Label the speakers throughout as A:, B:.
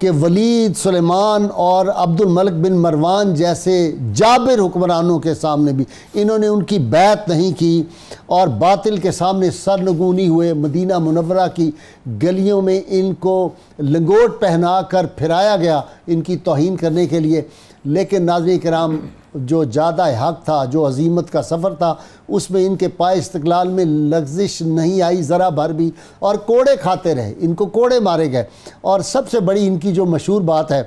A: کہ ولید، سلیمان اور عبد الملک بن مروان جیسے جابر حکمرانوں کے سامنے بھی انہوں نے ان کی بیعت نہیں کی، اور باطل کے سامنے سرنگونی ہوئے۔ مدینہ منورہ کی گلیوں میں ان کو لنگوٹ پہنا کر پھرایا گیا ان کی توہین کرنے کے لیے۔ لیکن ناظرین کرام، جو جادہ حق تھا، جو عظیمت کا سفر تھا، اس میں ان کے پائے استقلال میں لغزش نہیں آئی ذرا بھر بھی، اور کوڑے کھاتے رہے، ان کو کوڑے مارے گئے۔ اور سب سے بڑی ان کی جو مشہور بات ہے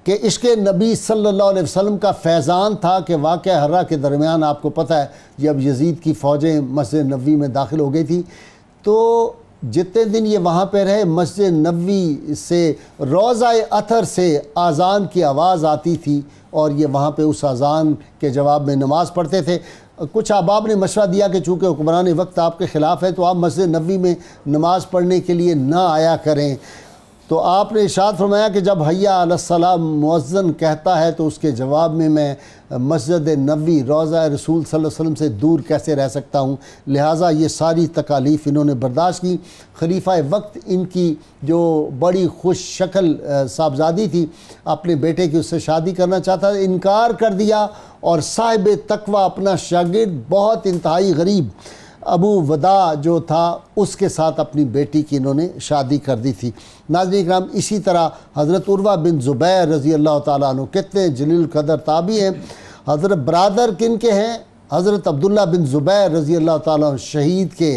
A: کہ عشق نبی صلی اللہ علیہ وسلم کا فیضان تھا کہ واقعہ ہرہ کے درمیان آپ کو پتہ ہے جب یزید کی فوجیں مسجد نبوی میں داخل ہو گئی تھی، تو جتنے دن یہ وہاں پہ رہے، مسجد نبوی سے روضہ اطہر سے اذان کی آواز آتی تھی، اور یہ وہاں پہ اس اذان کے جواب میں نماز پڑھتے تھے۔ کچھ احباب نے مشورہ دیا کہ چونکہ حکمران وقت آپ کے خلاف ہے تو آپ مسجد نبوی میں نماز پڑھنے کے لیے نہ آیا کریں۔ تو آپ نے ارشاد فرمایا کہ جب حیا علی الصلاۃ مؤذن کہتا ہے تو اس کے جواب میں مسجد نبوی، روضہ رسول صلی اللہ علیہ وسلم سے دور کیسے رہ سکتا ہوں، لہٰذا یہ ساری تکالیف انہوں نے برداشت کی۔ خلیفہ وقت ان کی جو بڑی خوش شکل صاحبزادی تھی، اپنے بیٹے کی اس سے شادی کرنا چاہتا تھا، انکار کر دیا، اور صاحب تقوی اپنا شاگرد بہت انتہائی غریب ابو ودا جو تھا اس کے ساتھ اپنی بیٹی کی انہوں نے شادی کر دی تھی۔ ناظرین کرام، اسی طرح حضرت عروہ بن زبیر رضی اللہ تعالیٰ عنہ کتنے جلیل قدر تابعی ہیں۔ حضرت برادر کن کے ہیں؟ حضرت عبداللہ بن زبیر رضی اللہ تعالیٰ عنہ شہید کے،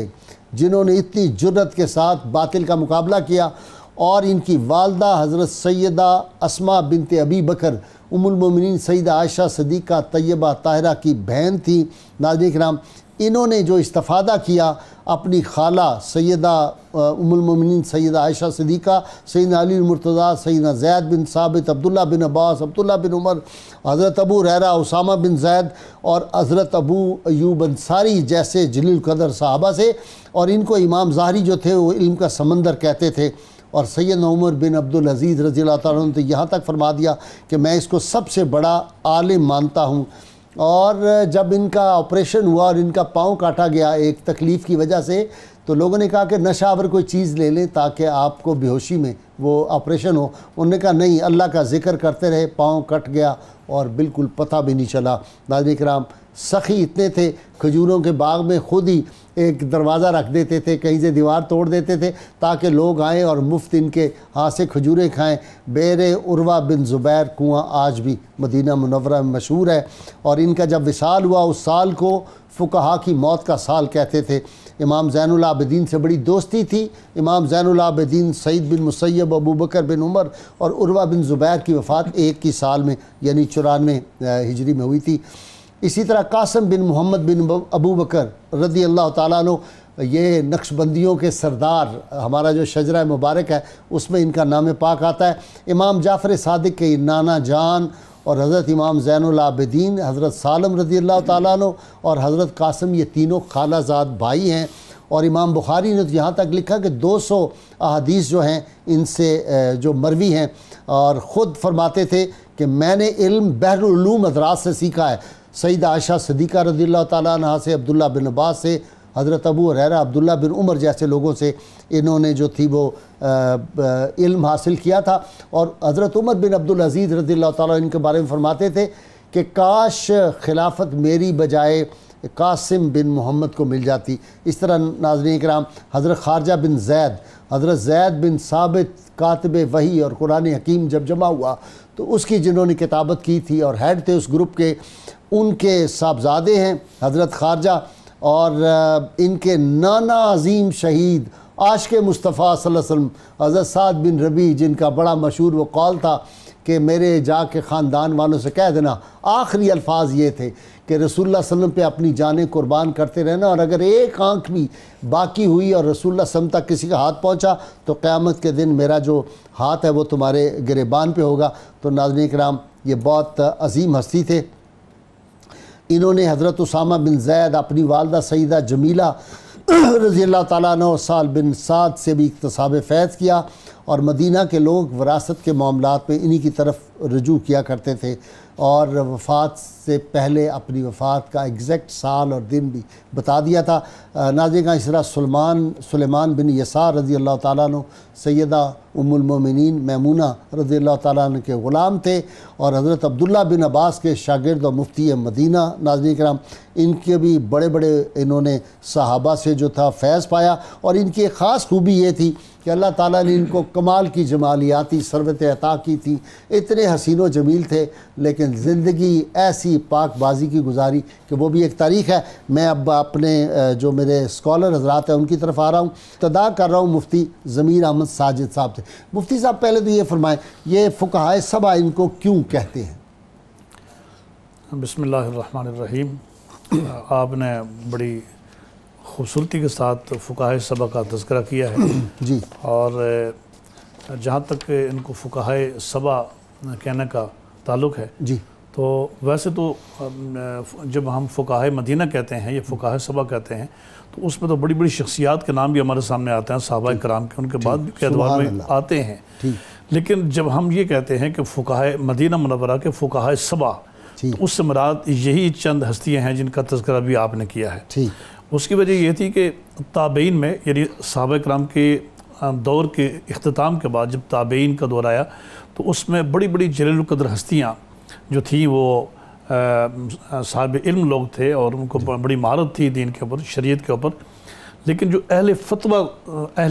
A: جنہوں نے اتنی جرأت کے ساتھ باطل کا مقابلہ کیا، اور ان کی والدہ حضرت سیدہ اسماء بنت ابی بکر ام المومنین سیدہ عائشہ صدیقہ طیبہ طاہرہ کی بہن تھی۔ ناظرین کرام، انہوں نے جو استفادہ کیا اپنی خالہ سیدہ ام المومنین سیدہ عائشہ صدیقہ، سیدنا علی المرتضیٰ، سیدنا زید بن ثابت، عبداللہ بن عباس، عبداللہ بن عمر، حضرت ابو ہریرہ، اسامہ بن زید، اور حضرت ابو ایوب انصاری جیسے جلیل قدر صحابہ سے، اور ان کو امام ظاہری جو تھے وہ علم کا سمندر کہتے تھے۔ اور سیدنا عمر بن عبدالعزیز رضی اللہ تعالیٰ عنہ نے یہاں تک فرما دیا کہ میں اس کو سب سے بڑا عالم مانتا ہوں۔ اور جب ان کا آپریشن ہوا اور ان کا پاؤں کاٹا گیا ایک تکلیف کی وجہ سے، تو لوگوں نے کہا کہ نشہ آور کوئی چیز لے لیں تاکہ آپ کو بے ہوشی میں وہ آپریشن ہو۔ انہوں نے کہا نہیں، اللہ کا ذکر کرتے رہے، پاؤں کٹ گیا اور بالکل پتہ بھی نہیں چلا۔ ناظرین کرام، سخی اتنے تھے، کھجوروں کے باغ میں خود ہی ایک دروازہ رکھ دیتے تھے، کہیں سے دیوار توڑ دیتے تھے تاکہ لوگ آئیں اور مفت ان کے ہاتھ سے کھجوریں کھائیں۔ بئر عروہ بن زبیر کنواں آج بھی مدینہ منورہ میں مشہور ہے، اور ان کا جب وصال ہوا اس سال کو فقہا کی موت کا سال کہتے تھے۔ امام زین العابدین سے بڑی دوستی تھی۔ امام زین العابدین سعید بن مسیب، ابو بکر بن عمر اور عروہ بن زبیر کی وفات ایک ہی سال میں یعنی 94 ہجری میں ہوئی تھی۔ اسی طرح قاسم بن محمد بن ابو بکر رضی اللہ تعالیٰ عنہ، یہ نقش بندیوں کے سردار، ہمارا جو شجرہ مبارک ہے اس میں ان کا نام پاک آتا ہے۔ امام جعفر صادق کے نانا جان اور حضرت امام زین العابدین، حضرت سالم رضی اللہ تعالیٰ عنہ اور حضرت قاسم، یہ تینوں خالہ زاد بھائی ہیں۔ اور امام بخاری نے تو یہاں تک لکھا کہ 200 احادیث جو ہیں ان سے جو مروی ہیں، اور خود فرماتے تھے کہ میں نے علم بحر العلوم حضرات سے سیکھا ہے، سیدہ عائشہ صدیقہ رضی اللہ تعالیٰ عنہ سے، عبداللہ بن عباس سے، حضرت ابو ہریرہ، عبداللہ بن عمر جیسے لوگوں سے انہوں نے جو تھی وہ علم حاصل کیا تھا۔ اور حضرت عمر بن عبدالعزیز رضی اللہ تعالیٰ ان کے بارے میں فرماتے تھے کہ کاش خلافت میری بجائے قاسم بن محمد کو مل جاتی۔ اس طرح ناظرین کرام، حضرت خارجہ بن زید، حضرت زید بن ثابت کاتب وحی اور قرآن حکیم جب جمع ہوا تو اس کی جنہوں نے کتابت کی تھی اور ہیڈ تھے اس گروپ کے، ان کے صاحبزادے ہیں حضرت خارجہ، اور ان کے نانا عظیم شہید عاشق مصطفیٰ صلی اللہ علیہ وسلم حضرت سعد بن ربیع، جن کا بڑا مشہور وہ قول تھا کہ میرے جا کے خاندان والوں سے کہہ دینا، آخری الفاظ یہ تھے کہ رسول اللہ صلی اللہ علیہ وسلم پہ اپنی جانیں قربان کرتے رہنا، اور اگر ایک آنکھ بھی باقی ہوئی اور رسول اللہ صلی اللہ علیہ وسلم تک کسی کا ہاتھ پہنچا تو قیامت کے دن میرا جو ہاتھ ہے وہ تمہارے گریبان پہ ہوگا۔ تو ناظرین کرام، یہ بہت عظیم ہستی تھے۔ انہوں نے حضرت اسامہ بن زید، اپنی والدہ سیدہ جمیلہ رضی اللہ تعالیٰ عنہ، سال بن سعد سے بھی اکتساب فیض کیا، اور مدینہ کے لوگ وراثت کے معاملات میں انہی کی طرف رجوع کیا کرتے تھے اور وفات سے پہلے اپنی وفات کا ایگزیکٹ سال اور دن بھی بتا دیا تھا۔ ناظرین کا اس طرح سلیمان بن یسار رضی اللہ تعالیٰ عنہ سیدہ ام المومنین میمونہ رضی اللہ تعالیٰ عنہ کے غلام تھے اور حضرت عبداللہ بن عباس کے شاگرد اور مفتی مدینہ۔ ناظرین کرام ان کے بھی بڑے بڑے انہوں نے صحابہ سے جو تھا فیض پایا، اور ان کی ایک خاص خوبی یہ تھی کہ اللہ تعالیٰ نے ان کو کمال کی جمالیاتی ثروت عطا کی تھی، اتنے حسین و جمیل تھے، لیکن زندگی ایسی پاک بازی کی گزاری کہ وہ بھی ایک تاریخ ہے۔ میں اب اپنے جو میرے اسکالر حضرات ہیں ان کی طرف آ رہا ہوں، ابتدا کر رہا ہوں مفتی ضمیر احمد ساجد صاحب سے۔ مفتی صاحب پہلے تو یہ فرمائیں، یہ فقہائے سبع ان کو کیوں کہتے ہیں؟
B: بسم اللہ الرحمن الرحیم۔ آپ نے بڑی خوبصورتی کے ساتھ فقہائے سبع کا تذکرہ کیا ہے
A: جی،
B: اور جہاں تک ان کو فقہائے سبع کہنے کا تعلق ہے
A: جی،
B: تو ویسے تو جب ہم فقہائے مدینہ کہتے ہیں یا فقہائے سبع کہتے ہیں تو اس میں تو بڑی بڑی شخصیات کے نام بھی ہمارے سامنے آتے ہیں، صحابہ کرام کے، ان کے بعد بھی کے ادوار میں آتے ہیں۔ لیکن جب ہم یہ کہتے ہیں کہ فقہائے مدینہ منورہ کے فقہائے سبع، تو اس سے مراد یہی چند ہستیاں ہیں جن کا تذکرہ بھی آپ نے کیا ہے۔ اس کی وجہ یہ تھی کہ تابعین میں، یعنی صحابہ کرام کے دور کے اختتام کے بعد جب تابعین کا دور آیا تو اس میں بڑی بڑی جلیل القدر ہستیاں جو تھیں وہ صاحب علم لوگ تھے اور ان کو بڑی مہارت تھی دین کے اوپر، شریعت کے اوپر، لیکن جو اہل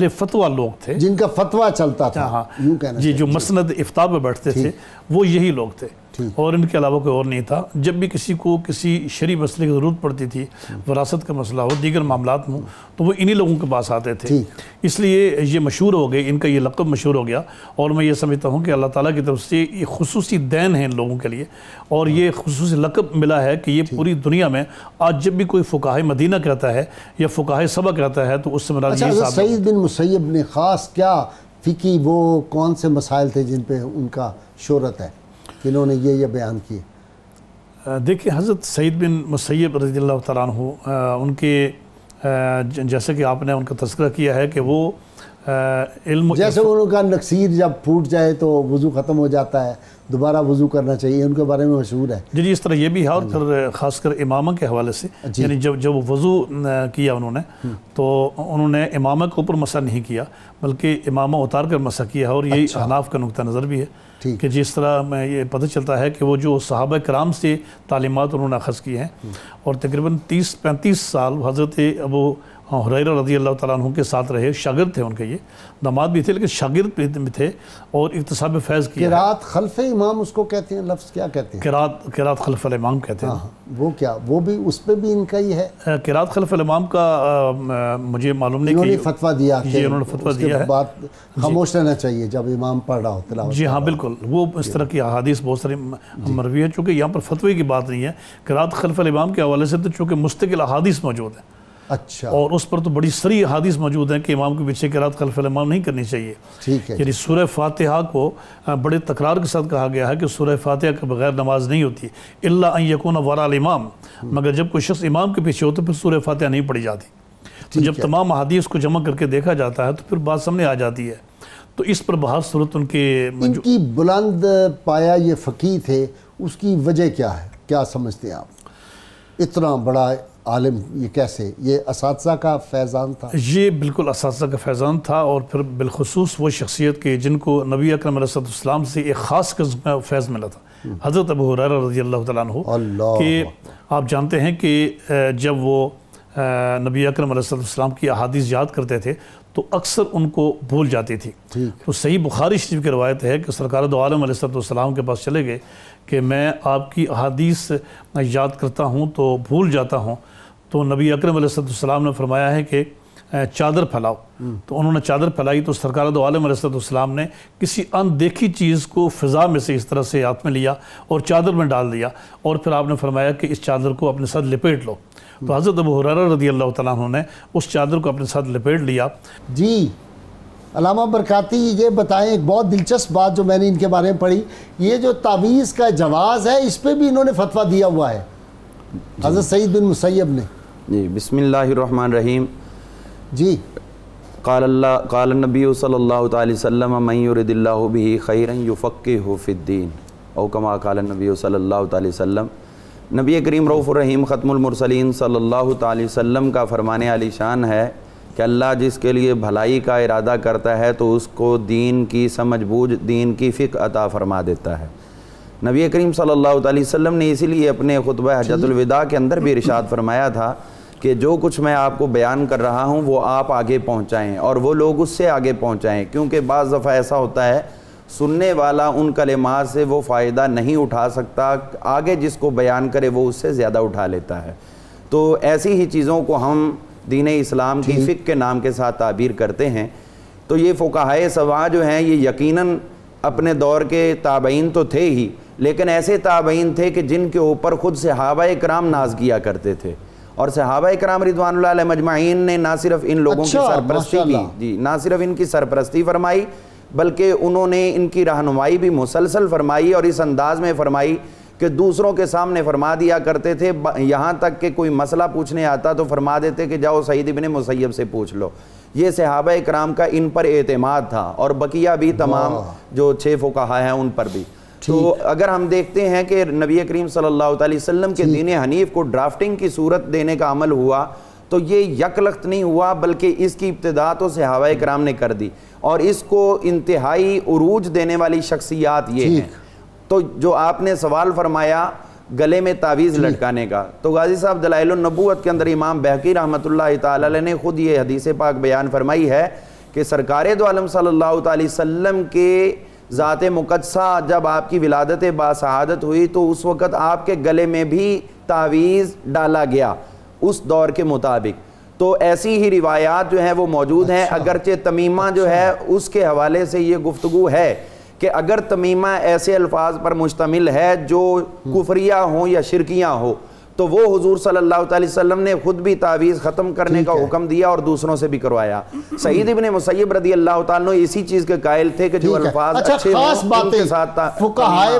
B: فتویٰ لوگ تھے،
A: جن کا فتویٰ چلتا تھا، یوں کہنا
B: جی، جو مسند افتاء پہ بیٹھتے تھے، وہ یہی لوگ تھے اور ان کے علاوہ کوئی اور نہیں تھا۔ جب بھی کسی کو کسی شرعی مسئلے کی ضرورت پڑتی تھی، وراثت کا مسئلہ ہو، دیگر معاملات ہوں، تو وہ انہی لوگوں کے پاس آتے تھے۔ اس لیے یہ مشہور ہو گئے، ان کا یہ لقب مشہور ہو گیا، اور میں یہ سمجھتا ہوں کہ اللہ تعالیٰ کی طرف سے یہ خصوصی دین ہے ان لوگوں کے لیے، اور یہ خصوصی لقب ملا ہے کہ یہ پوری دنیا میں آج جب بھی کوئی فقہائے مدینہ کہتا ہے یا فقہائے سبع کہتا ہے تو اس سے مراد یہ صاحب۔
A: سعید بن مسیب نے خاص کیا فقہی وہ کون سے مسائل تھے جن پہ ان کا شہرت ہے، جنہوں نے یہ بیان کیے؟
B: دیکھیں، حضرت سعید بن مسیب رضی اللہ تعالیٰ عنہ، ان کے جیسے کہ آپ نے ان کا تذکرہ کیا ہے کہ وہ علم،
A: جیسے ان کا نکسیر جب پھوٹ جائے تو وضو ختم ہو جاتا ہے، دوبارہ وضو کرنا چاہیے، ان کے بارے میں مشہور ہے۔
B: جی، اس طرح یہ بھی ہے، اور پھر خاص کر امامہ کے حوالے سے، یعنی جب وضو کیا انہوں نے تو انہوں نے امامہ کے اوپر مسح نہیں کیا بلکہ امامہ اتار کر مسح کیا ہے، اور یہی احناف کا نقطہ نظر بھی ہے کہ جس طرح میں یہ پتہ چلتا ہے کہ وہ جو صحابہ کرام سے تعلیمات انہوں نے اخذ کی ہیں، اور تقریباً 30-35 سال حضرت ابو ہریرہ رضی اللہ تعالیٰ عنہ کے ساتھ رہے، شاگرد تھے ان کے، یہ داماد بھی تھے لیکن شاگرد بھی تھے، اور اکتساب فیض کیا۔
A: قرات خلف امام اس کو کہتے ہیں، لفظ کیا کہتے ہیں؟
B: قرات خلف الامام کہتے ہیں۔
A: وہ کیا، وہ بھی اس پہ بھی ان کا ہی ہے؟
B: قرات خلف الامام کا مجھے معلوم نہیں،
A: انہوں نے فتویٰ دیا کہ
B: انہوں نے فتویٰ دیا ہے
A: بات خاموش رہنا چاہیے جب امام پڑھ رہا ہو تلاوت۔
B: جی ہاں، بالکل، وہ اس طرح کی احادیث بہت ساری مروی ہے، چونکہ یہاں پر فتوی کی بات نہیں ہے، قرات خلف الامام کے حوالے سے تو چونکہ مستقل احادیث موجود ہیں،
A: اچھا،
B: اور اس پر تو بڑی سری احادیث موجود ہیں کہ امام کے پیچھے قرات خلف الامام نہیں کرنی چاہیے۔
A: ٹھیک ہے،
B: یعنی سورہ فاتحہ کو بڑے تکرار کے ساتھ کہا گیا ہے کہ سورہ فاتحہ کے بغیر نماز نہیں ہوتی، الا ان یکون وراء الامام، مگر جب کوئی شخص امام کے پیچھے ہوتا پھر سورہ فاتحہ نہیں پڑھی جاتی۔ تو جب تمام احادیث کو جمع کر کے دیکھا جاتا ہے تو پھر بات سامنے آ جاتی ہے۔ تو اس پر بہر صورت ان
A: کی بلند پایا یہ فقیہ تھے، اس کی وجہ کیا ہے؟ کیا سمجھتے ہیں آپ؟ اتنا بڑا عالم یہ کیسے؟ یہ اساتذہ کا فیضان تھا؟ یہ
B: بالکل اساتذہ کا فیضان تھا، اور پھر بالخصوص وہ شخصیت کے جن کو نبی اکرم علیہ السلام سے ایک خاص قسم کا فیض ملا تھا، حضرت ابو ہریرہ رضی اللہ تعالیٰ عنہ، کہ آپ جانتے ہیں کہ جب وہ نبی اکرم علیہ السلام کی احادیث یاد کرتے تھے تو اکثر ان کو بھول جاتی تھی۔ تو صحیح بخاری شریف کی روایت ہے کہ سرکار دو عالم علیہ السلام کے پاس چلے گئے کہ میں آپ کی احادیث یاد کرتا ہوں تو بھول جاتا ہوں، تو نبی اکرم علیہ السلام نے فرمایا ہے کہ چادر پھیلاؤ، تو انہوں نے چادر پھیلائی تو سرکار دو عالم علیہ السلام نے کسی ان دیکھی چیز کو فضا میں سے اس طرح سے ہاتھ میں لیا اور چادر میں ڈال دیا، اور پھر آپ نے فرمایا کہ اس چادر کو اپنے ساتھ لپیٹ لو۔ تو حضرت ابو ہریرہ رضی اللہ تعالیٰ عنہ نے اس چادر کو اپنے ساتھ لپیٹ لیا۔
A: جی، علامہ برکاتی یہ بتائیں، ایک بہت دلچسپ بات جو میں نے ان کے بارے میں پڑھی، یہ جو تعویذ کا جواز ہے اس پہ بھی انہوں نے فتویٰ دیا ہوا ہے حضرت سعید بن مسیب نے۔
C: جی، بسم اللہ الرحمن الرحیم۔
A: جی،
C: قال النبی صلی اللہ تعالی وسلم من یرد اللہ بہ خیرا یفقہہ فی الدین۔ او کما قال النبی صلی اللہ تعالی وسلم۔ نبی کریم رؤوف الرحیم ختم المرسلین صلی اللہ تعالی وسلم کا فرمان علی شان ہے کہ اللہ جس کے لیے بھلائی کا ارادہ کرتا ہے تو اس کو دین کی سمجھ بوجھ، دین کی فقہ عطا فرما دیتا ہے۔ نبی کریم صلی اللہ علیہ وسلم نے اسی لیے اپنے خطبہ حجۃ الوداع کے اندر بھی ارشاد فرمایا تھا کہ جو کچھ میں آپ کو بیان کر رہا ہوں وہ آپ آگے پہنچائیں اور وہ لوگ اس سے آگے پہنچائیں، کیونکہ بعض دفعہ ایسا ہوتا ہے سننے والا ان کلمات سے وہ فائدہ نہیں اٹھا سکتا، آگے جس کو بیان کرے وہ اس سے زیادہ اٹھا لیتا ہے۔ تو ایسی ہی چیزوں کو ہم دین اسلام کی فقہ کے نام کے ساتھ تعبیر کرتے ہیں۔ تو یہ فقہائے سبع جو ہیں یہ یقیناً اپنے دور کے تابعین تو تھے ہی، لیکن ایسے تابعین تھے کہ جن کے اوپر خود صحابہ کرام ناز کیا کرتے تھے، اور صحابہ کرام رضوان اللہ علیہم اجمعین نے نہ صرف ان لوگوں کی سرپرستی کی، نہ صرف ان کی سرپرستی فرمائی، بلکہ انہوں نے ان کی رہنمائی بھی مسلسل فرمائی، اور اس انداز میں فرمائی کہ دوسروں کے سامنے فرما دیا کرتے تھے، یہاں تک کہ کوئی مسئلہ پوچھنے آتا تو فرما دیتے کہ جاؤ سعید ابن مسیب سے پوچھ لو۔ یہ صحابہ کرام کا ان پر اعتماد تھا، اور بقیہ بھی تمام جو 6 فقہا ہیں ان پر بھی۔ تو اگر ہم دیکھتے ہیں کہ نبی کریم صلی اللہ علیہ وسلم کے دین حنیف کو ڈرافٹنگ کی صورت دینے کا عمل ہوا تو یہ یک لخت نہیں ہوا، بلکہ اس کی ابتدا تو صحابہ کرام نے کر دی، اور اس کو انتہائی عروج دینے والی شخصیات یہ ہیں۔ تو جو آپ نے سوال فرمایا گلے میں تعویذ لٹکانے کا، تو غازی صاحب دلائل النبوت کے اندر امام بہقی رحمۃ اللہ تعالی علیہ نے خود یہ حدیث پاک بیان فرمائی ہے کہ سرکار دو عالم صلی اللہ علیہ وسلم کے ذات مقدسہ جب آپ کی ولادت باسعادت ہوئی تو اس وقت آپ کے گلے میں بھی تعویذ ڈالا گیا اس دور کے مطابق۔ تو ایسی ہی روایات جو ہیں وہ موجود ہیں، اگرچہ تمیمہ جو ہے اس کے حوالے سے یہ گفتگو ہے کہ اگر تمیمہ ایسے الفاظ پر مشتمل ہے جو کفریہ ہوں یا شرکیہ ہوں تو وہ حضور صلی اللہ علیہ وسلم نے خود بھی تعویذ ختم کرنے کا حکم دیا اور دوسروں سے بھی کروایا۔ سعید ابن مسیب رضی اللہ تعالیٰ عنہ اسی چیز کے قائل تھے کہ جو الفاظ اچھے ہوں ان کے ساتھ
A: فقہائے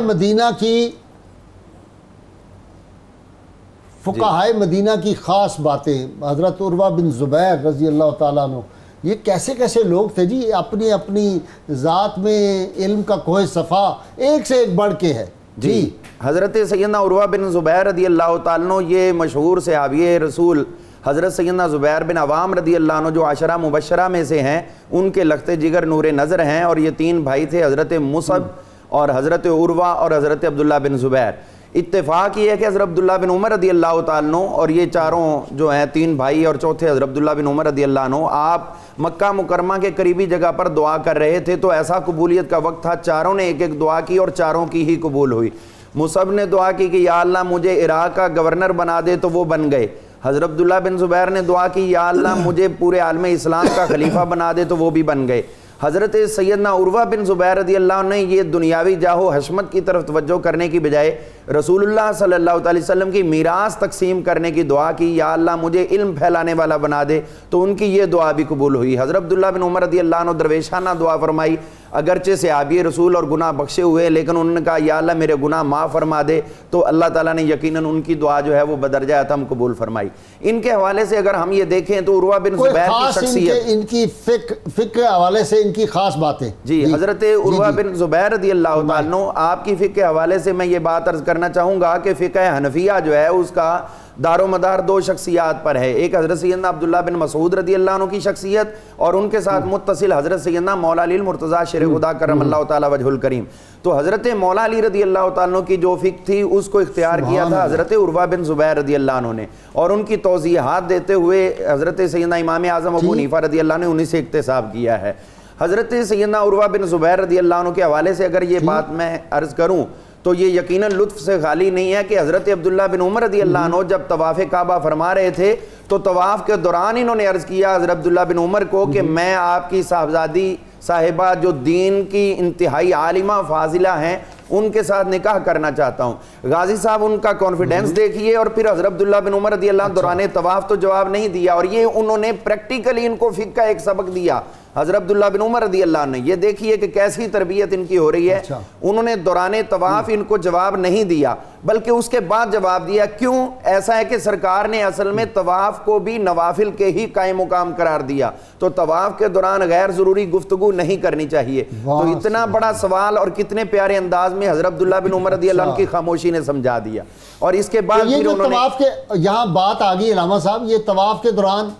A: مدینہ کی خاص باتیں، حضرت عروہ بن زبیر رضی اللہ تعالیٰ عنہ یہ کیسے کیسے لوگ تھے جی، اپنی اپنی ذات میں علم کا کوہ صفا ایک سے ایک بڑھ کے ہے۔
C: جی حضرت سیدنا عروہ بن زبیر رضی اللہ تعالیٰ عنہ یہ مشہور صحابی رسول حضرت سیدنا زبیر بن عوام رضی اللہ عنہ جو 10 مبشرہ میں سے ہیں، ان کے لخت جگر نور نظر ہیں، اور یہ 3 بھائی تھے، حضرت مصعب اور حضرت عروہ اور حضرت عبداللہ بن زبیر۔ اتفاق یہ ہے کہ حضرت عبداللہ بن عمر رضی اللہ تعالیٰ عنہ اور یہ چاروں جو ہیں 3 بھائی اور چوتھے حضرت عبداللہ بن عمر رضی اللہ عنہ، آپ مکہ مکرمہ کے قریبی جگہ پر دعا کر رہے تھے تو ایسا قبولیت کا وقت تھا، چاروں نے ایک ایک دعا کی اور چاروں کی ہی قبول ہوئی۔ مصعب نے دعا کی کہ یا اللہ مجھے عراق کا گورنر بنا دے تو وہ بن گئے۔ حضرت عبداللہ بن زبیر نے دعا کی یا اللہ مجھے پورے عالم اسلام کا خلیفہ بنا دے تو وہ بھی بن گئے۔ حضرت سیدنا عروہ بن زبیر رضی اللہ عنہ نے یہ دنیاوی جاہ و حشمت کی طرف توجہ کرنے کی بجائے رسول اللہ صلی اللہ علیہ وسلم کی میراث تقسیم کرنے کی دعا کی، یا اللہ مجھے علم پھیلانے والا بنا دے، تو ان کی یہ دعا بھی قبول ہوئی۔ حضرت عبداللہ بن عمر رضی اللہ عنہ درویشانہ دعا فرمائی، اگرچہ صحابی رسول اور گناہ بخشے ہوئے لیکن انہوں نے کہا یا اللہ میرے گناہ معاف فرما دے، تو اللہ تعالیٰ نے یقیناً ان کی دعا جو ہے وہ بدرجہ اتم قبول فرمائی۔ ان کے حوالے سے اگر ہم یہ دیکھیں تو عروہ بن زبیر کی شخصیت،
A: ان کی فقہ حوالے سے ان کی خاص باتیں
C: جی حضرت عروہ بن زبیر رضی اللہ تعالیٰ عنہ آپ کی فقہ کے حوالے سے میں یہ بات عرض کرنا چاہوں گا کہ فقہ حنفیہ جو ہے اس کا دار و مدار 2 شخصیات پر ہے، ایک حضرت سیدنا عبداللہ بن مسعود رضی اللہ عنہ کی شخصیت اور ان کے ساتھ متصل حضرت سیدنا مولا علی المرتضیٰ شیر خدا کرم اللہ تعالیٰ وجہ الکریم۔ تو حضرت مولا علی رضی اللہ تعالیٰ عنہ کی جو فقہ تھی اس کو اختیار کیا تھا حضرت عروہ بن زبیر رضی اللہ عنہ نے، اور ان کی توضیحات دیتے ہوئے حضرت سیدنا امام اعظم ابو حنیفہ رضی اللہ عنہ نے انہی سے اکتساب کیا ہے۔ حضرت سیدنا عروہ بن زبیر رضی اللہ عنہ کے حوالے سے اگر یہ بات میں عرض کروں تو یہ یقیناً لطف سے خالی نہیں ہے کہ حضرت عبداللہ بن عمر رضی اللہ عنہ جب طواف کعبہ فرما رہے تھے تو طواف کے دوران انہوں نے عرض کیا حضرت عبداللہ بن عمر کو کہ میں آپ کی صاحبزادی صاحبہ جو دین کی انتہائی عالمہ فاضلہ ہیں ان کے ساتھ نکاح کرنا چاہتا ہوں۔ غازی صاحب ان کا کانفیڈنس دیکھیے، اور پھر حضرت عبداللہ بن عمر رضی اللہ عنہ دوران طواف تو جواب نہیں دیا، اور یہ انہوں نے پریکٹیکلی ان کو فقہ کا ایک سبق دیا۔ حضرت عبداللہ بن عمر رضی اللہ عنہ یہ دیکھیے کہ کیسی تربیت ان کی ہو رہی ہے، انہوں نے دوران طواف ان کو جواب نہیں دیا بلکہ اس کے بعد جواب دیا۔ کیوں ایسا ہے کہ سرکار نے اصل میں طواف کو بھی نوافل کے ہی قائم مقام قرار دیا، تو طواف کے دوران غیر ضروری گفتگو نہیں کرنی چاہیے۔ تو اتنا بڑا سوال اور کتنے پیارے انداز میں حضرت عبداللہ بن عمر رضی اللہ عنہ کی خاموشی نے سمجھا دیا. اور اس کے بعد
A: یہ جو طواف کے یہاں بات آ گئی علامہ صاحب، یہ طواف کے دوران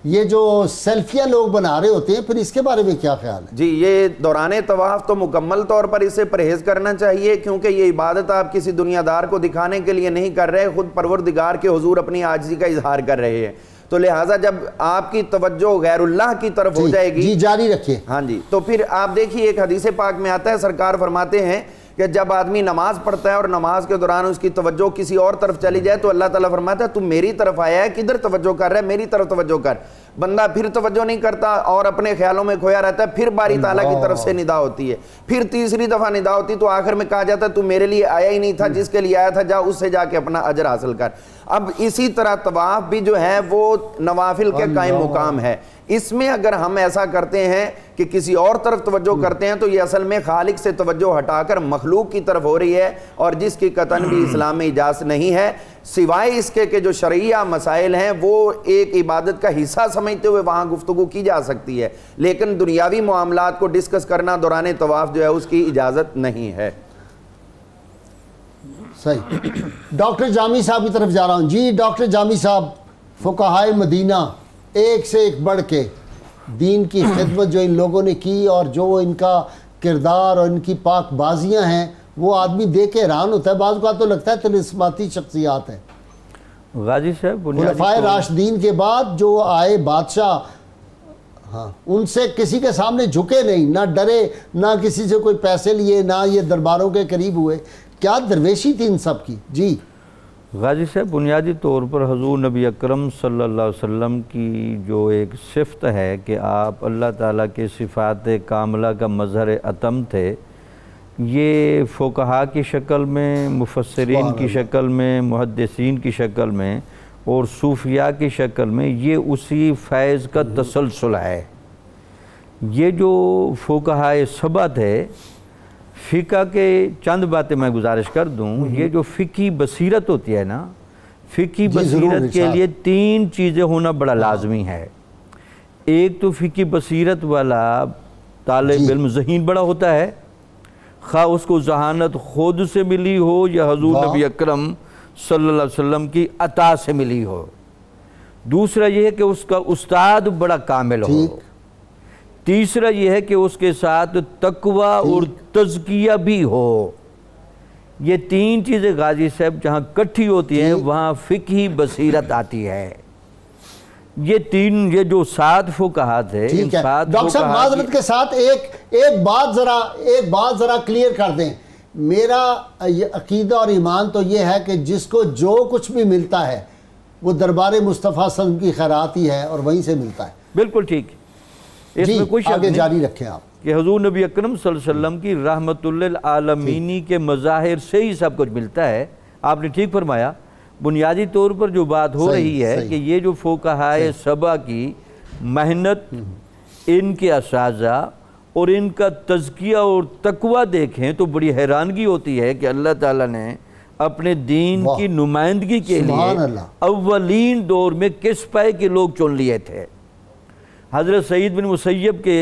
A: یہ جو سیلفیاں لوگ بنا رہے ہوتے ہیں، پھر اس کے بارے میں کیا خیال ہے؟
C: جی یہ دوران طواف تو مکمل طور پر اس سے پرہیز کرنا چاہیے، کیونکہ یہ عبادت آپ کسی دنیا دار کو دکھانے کے لیے نہیں کر رہے، خود پروردگار کے حضور اپنی عاجزی کا اظہار کر رہے ہیں. تو لہٰذا جب آپ کی توجہ غیر اللہ کی طرف ہو جائے گی،
A: جی جاری رکھیے.
C: ہاں جی، تو پھر آپ دیکھیے ایک حدیث پاک میں آتا ہے، سرکار فرماتے ہیں کہ جب آدمی نماز پڑھتا ہے اور نماز کے دوران اس کی توجہ کسی اور طرف چلی جائے تو اللہ تعالیٰ فرماتا ہے تو میری طرف آیا ہے، کدھر توجہ کر رہا ہے؟ میری طرف توجہ کر. بندہ پھر توجہ نہیں کرتا اور اپنے خیالوں میں کھویا رہتا ہے، پھر باری تعالیٰ کی طرف سے ندا ہوتی ہے، پھر تیسری دفعہ ندا ہوتی تو آخر میں کہا جاتا ہے تو میرے لیے آیا ہی نہیں تھا، جس کے لیے آیا تھا جا اس سے جا کے اپنا اجر حاصل کر. اب اسی طرح طواف بھی جو ہے وہ نوافل کے قائم مقام ہے. اس میں اگر ہم ایسا کرتے ہیں کہ کسی اور طرف توجہ کرتے ہیں تو یہ اصل میں خالق سے توجہ ہٹا کر مخلوق کی طرف ہو رہی ہے، اور جس کی قطعاً بھی اسلام میں اجازت نہیں ہے، سوائے اس کے کہ جو شرعیہ مسائل ہیں وہ ایک عبادت کا حصہ سمجھتے ہوئے وہاں گفتگو کی جا سکتی ہے، لیکن دنیاوی معاملات کو ڈسکس کرنا دوران طواف جو ہے اس کی اجازت نہیں ہے.
A: صحیح. ڈاکٹر جامی صاحب کی طرف جا رہا ہوں. جی ڈاکٹر جامی صاحب، فقہائے مدینہ ایک سے ایک بڑھ کے دین کی خدمت جو ان لوگوں نے کی اور جو ان کا کردار اور ان کی پاک بازیاں ہیں وہ آدمی دیکھ کے حیران ہوتا ہے. بعض اوقات تو لگتا ہے طلسماتی شخصیات ہیں.
D: غازی صاحب
A: خلفائے راشدین کے بعد جو آئے بادشاہ، ہاں ان سے کسی کے سامنے جھکے نہیں، نہ ڈرے، نہ کسی سے کوئی پیسے لیے، نہ یہ درباروں کے قریب ہوئے. کیا درویشی تھی ان سب کی. جی
D: غازی صاحب، بنیادی طور پر حضور نبی اکرم صلی اللہ علیہ وسلم کی جو ایک صفت ہے کہ آپ اللہ تعالیٰ کے صفات کاملہ کا مظہر اتم تھے، یہ فقہاء کی شکل میں، مفسرین کی شکل میں، محدثین کی شکل میں اور صوفیاء کی شکل میں یہ اسی فیض کا تسلسل ہے. یہ جو فقہاء سبع تھے، فقہ کے چند باتیں میں گزارش کر دوں. یہ جو فقہی بصیرت ہوتی ہے نا، فقہی بصیرت کے لیے 3 چیزیں ہونا بڑا لازمی ہے. ایک تو فقہی بصیرت والا طالب علم ذہین بڑا ہوتا ہے، خواہ اس کو ذہانت خود سے ملی ہو یا حضور نبی اکرم صلی اللہ علیہ وسلم کی عطا سے ملی ہو. دوسرا یہ ہے کہ اس کا استاد بڑا کامل ہو. تیسرا یہ ہے کہ اس کے ساتھ تقوی اور تزکیہ بھی ہو. یہ 3 چیزیں غازی صاحب جہاں کٹھی ہوتی ہیں وہاں فقہی بصیرت آتی ہے. یہ جو 7 فقہاء تھے، ان 7
A: ڈاکٹر صاحب معذرت کے ساتھ ایک بات ذرا کلیئر کر دیں. میرا عقیدہ اور ایمان تو یہ ہے کہ جس کو جو کچھ بھی ملتا ہے وہ دربار مصطفیٰ صلی اللہ علیہ وسلم کی خیرات ہی ہے اور وہیں سے ملتا ہے.
D: بالکل ٹھیک. اس میں کوئی شک
A: آگے جاری رکھیں آپ
D: کہ حضور نبی اکرم صلی اللہ علیہ وسلم کی رحمت للعالمینی کے مظاہر سے ہی سب کچھ ملتا ہے. آپ نے ٹھیک فرمایا. بنیادی طور پر جو بات ہو رہی ہے کہ یہ جو فقہاء سبع کی محنت، ان کے اساتذہ اور ان کا تزکیہ اور تقوی دیکھیں تو بڑی حیرانگی ہوتی ہے کہ اللہ تعالیٰ نے اپنے دین کی نمائندگی کے لیے اولین دور میں کس پائے کے لوگ چن لیے تھے. حضرت سعید بن مسیب کے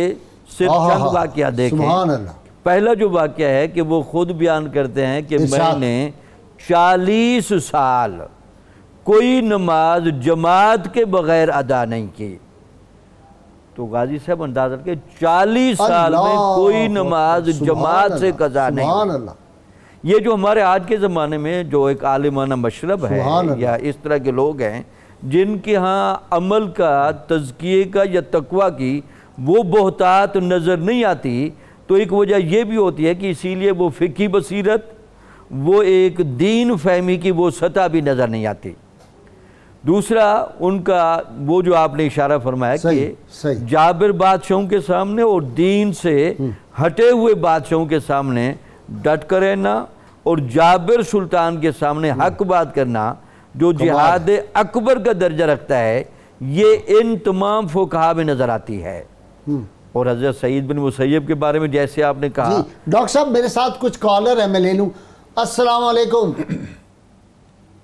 D: صرف چند واقعہ دیکھیں. پہلا جو واقعہ ہے کہ وہ خود بیان کرتے ہیں کہ میں نے 40 سال کوئی نماز جماعت کے بغیر ادا نہیں کی. تو غازی صاحب اندازہ کہ 40 سال میں کوئی نماز جماعت سے قضا نہیں. یہ جو ہمارے آج کے زمانے میں جو ایک عالمانہ مشرب ہے یا اس طرح کے لوگ ہیں جن کے ہاں عمل کا، تزکیے کا یا تقوی کی وہ بہتات نظر نہیں آتی، تو ایک وجہ یہ بھی ہوتی ہے کہ اسی لیے وہ فقہی بصیرت، وہ ایک دین فہمی کی وہ سطح بھی نظر نہیں آتی. دوسرا ان کا وہ جو آپ نے اشارہ فرمایا کہ جابر بادشاہوں کے سامنے اور دین سے ہٹے ہوئے بادشاہوں کے سامنے ڈٹ کر رہنا اور جابر سلطان کے سامنے حق بات کرنا جو جہاد اکبر کا درجہ رکھتا ہے، یہ ان تمام فقہاء میں نظر آتی ہے. اور حضرت سعید بن مسیب کے بارے میں جیسے آپ نے کہا.
A: ڈاکٹر صاحب میرے ساتھ کچھ کالر ہیں، میں لے لوں. السلام علیکم.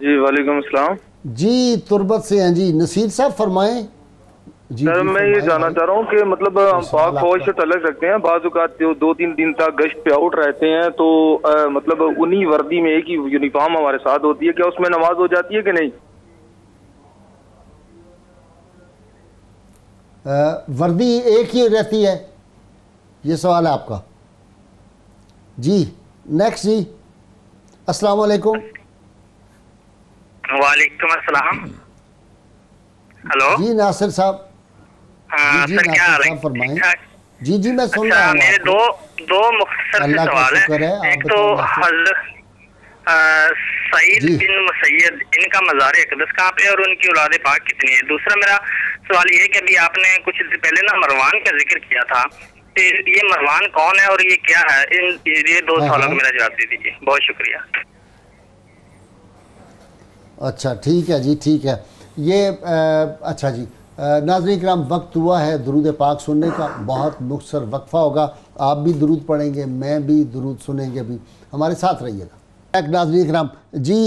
E: جی وعلیکم السلام.
A: جی تربت سے ہیں جی. نصیر صاحب فرمائیں.
E: سر میں یہ جاننا چاہ رہا ہوں کہ مطلب ہم پاک فوج سے تعلق رکھتے ہیں، بعض اوقات جو 2-3 دن تک گشت پہ آؤٹ رہتے ہیں تو مطلب انہی وردی میں ایک ہی یونیفارم ہمارے ساتھ ہوتی ہے، کیا اس میں نماز ہو جاتی ہے کہ نہیں؟
A: وردی ایک ہی رہتی ہے، یہ سوال ہے آپ کا جی۔ نیکسٹ جی، السلام علیکم۔
F: وعلیکم السلام۔ ہلو
A: جی ناصر صاحب، جی
F: سر کیا حال ہے؟
A: فرمائیں۔ جی جی میں سن رہا ہوں۔
F: میرے دو مختصر سے سوال ہیں۔ ایک تو حضرت سعید بن مسیب ان کا مزار اقدس کہاں پہ اور ان کی اولاد پاک کتنی ہے؟ دوسرا میرا سوال یہ ہے کہ ابھی آپ نے کچھ دن پہلے نا مروان کا ذکر کیا تھا، یہ مروان کون ہے اور یہ کیا ہے؟ یہ 2 سوالوں کا میرا جواب دے دیجیے، بہت شکریہ۔
A: اچھا ٹھیک ہے جی، ٹھیک ہے۔ یہ اچھا جی ناظرین کرام، وقت ہوا ہے درود پاک سننے کا، بہت مختصر وقفہ ہوگا، آپ بھی درود پڑھیں گے، میں بھی درود سنیں گے، بھی ہمارے ساتھ رہیے گا۔ ایک ناظرین کرام جی،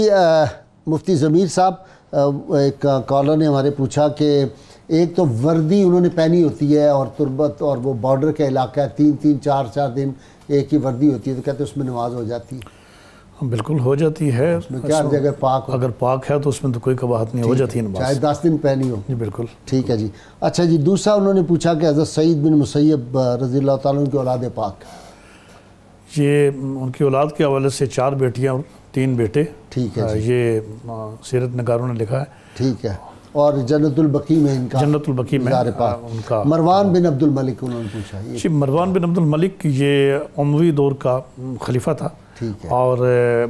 A: مفتی ضمیر صاحب ایک کالر نے ہمارے پوچھا کہ ایک تو وردی انہوں نے پہنی ہوتی ہے اور تربت، اور وہ بارڈر کا علاقہ ہے، 3-3 4-4 دن ایک ہی وردی ہوتی ہے، تو کہتے ہیں اس میں نماز ہو جاتی ہے؟
B: بالکل ہو جاتی ہے،
A: اس میں کیا جگہ پاک ہو؟
B: اگر پاک ہے تو اس میں تو کوئی قباحت نہیں، ہو جاتی ہے نماز،
A: چاہے 10 دن پہنی ہو۔
B: جی بالکل
A: ٹھیک ہے جی۔ اچھا جی، دوسرا انہوں نے پوچھا کہ حضرت سعید بن مسیب رضی اللہ تعالیٰ عنہ کی اولاد پاک،
B: یہ ان کی اولاد کے حوالے سے 4 بیٹیاں اور 3 بیٹے،
A: ٹھیک ہے جی،
B: یہ سیرت نگاروں نے لکھا ہے،
A: ٹھیک ہے، اور جنت البقی میں ان کا،
B: جنت البقی میں
A: مزار پاک۔
B: ان کا
A: مروان بن عبد الملک انہوں نے پوچھا،
B: جی مروان بن عبد الملک یہ اموی دور کا خلیفہ تھا اور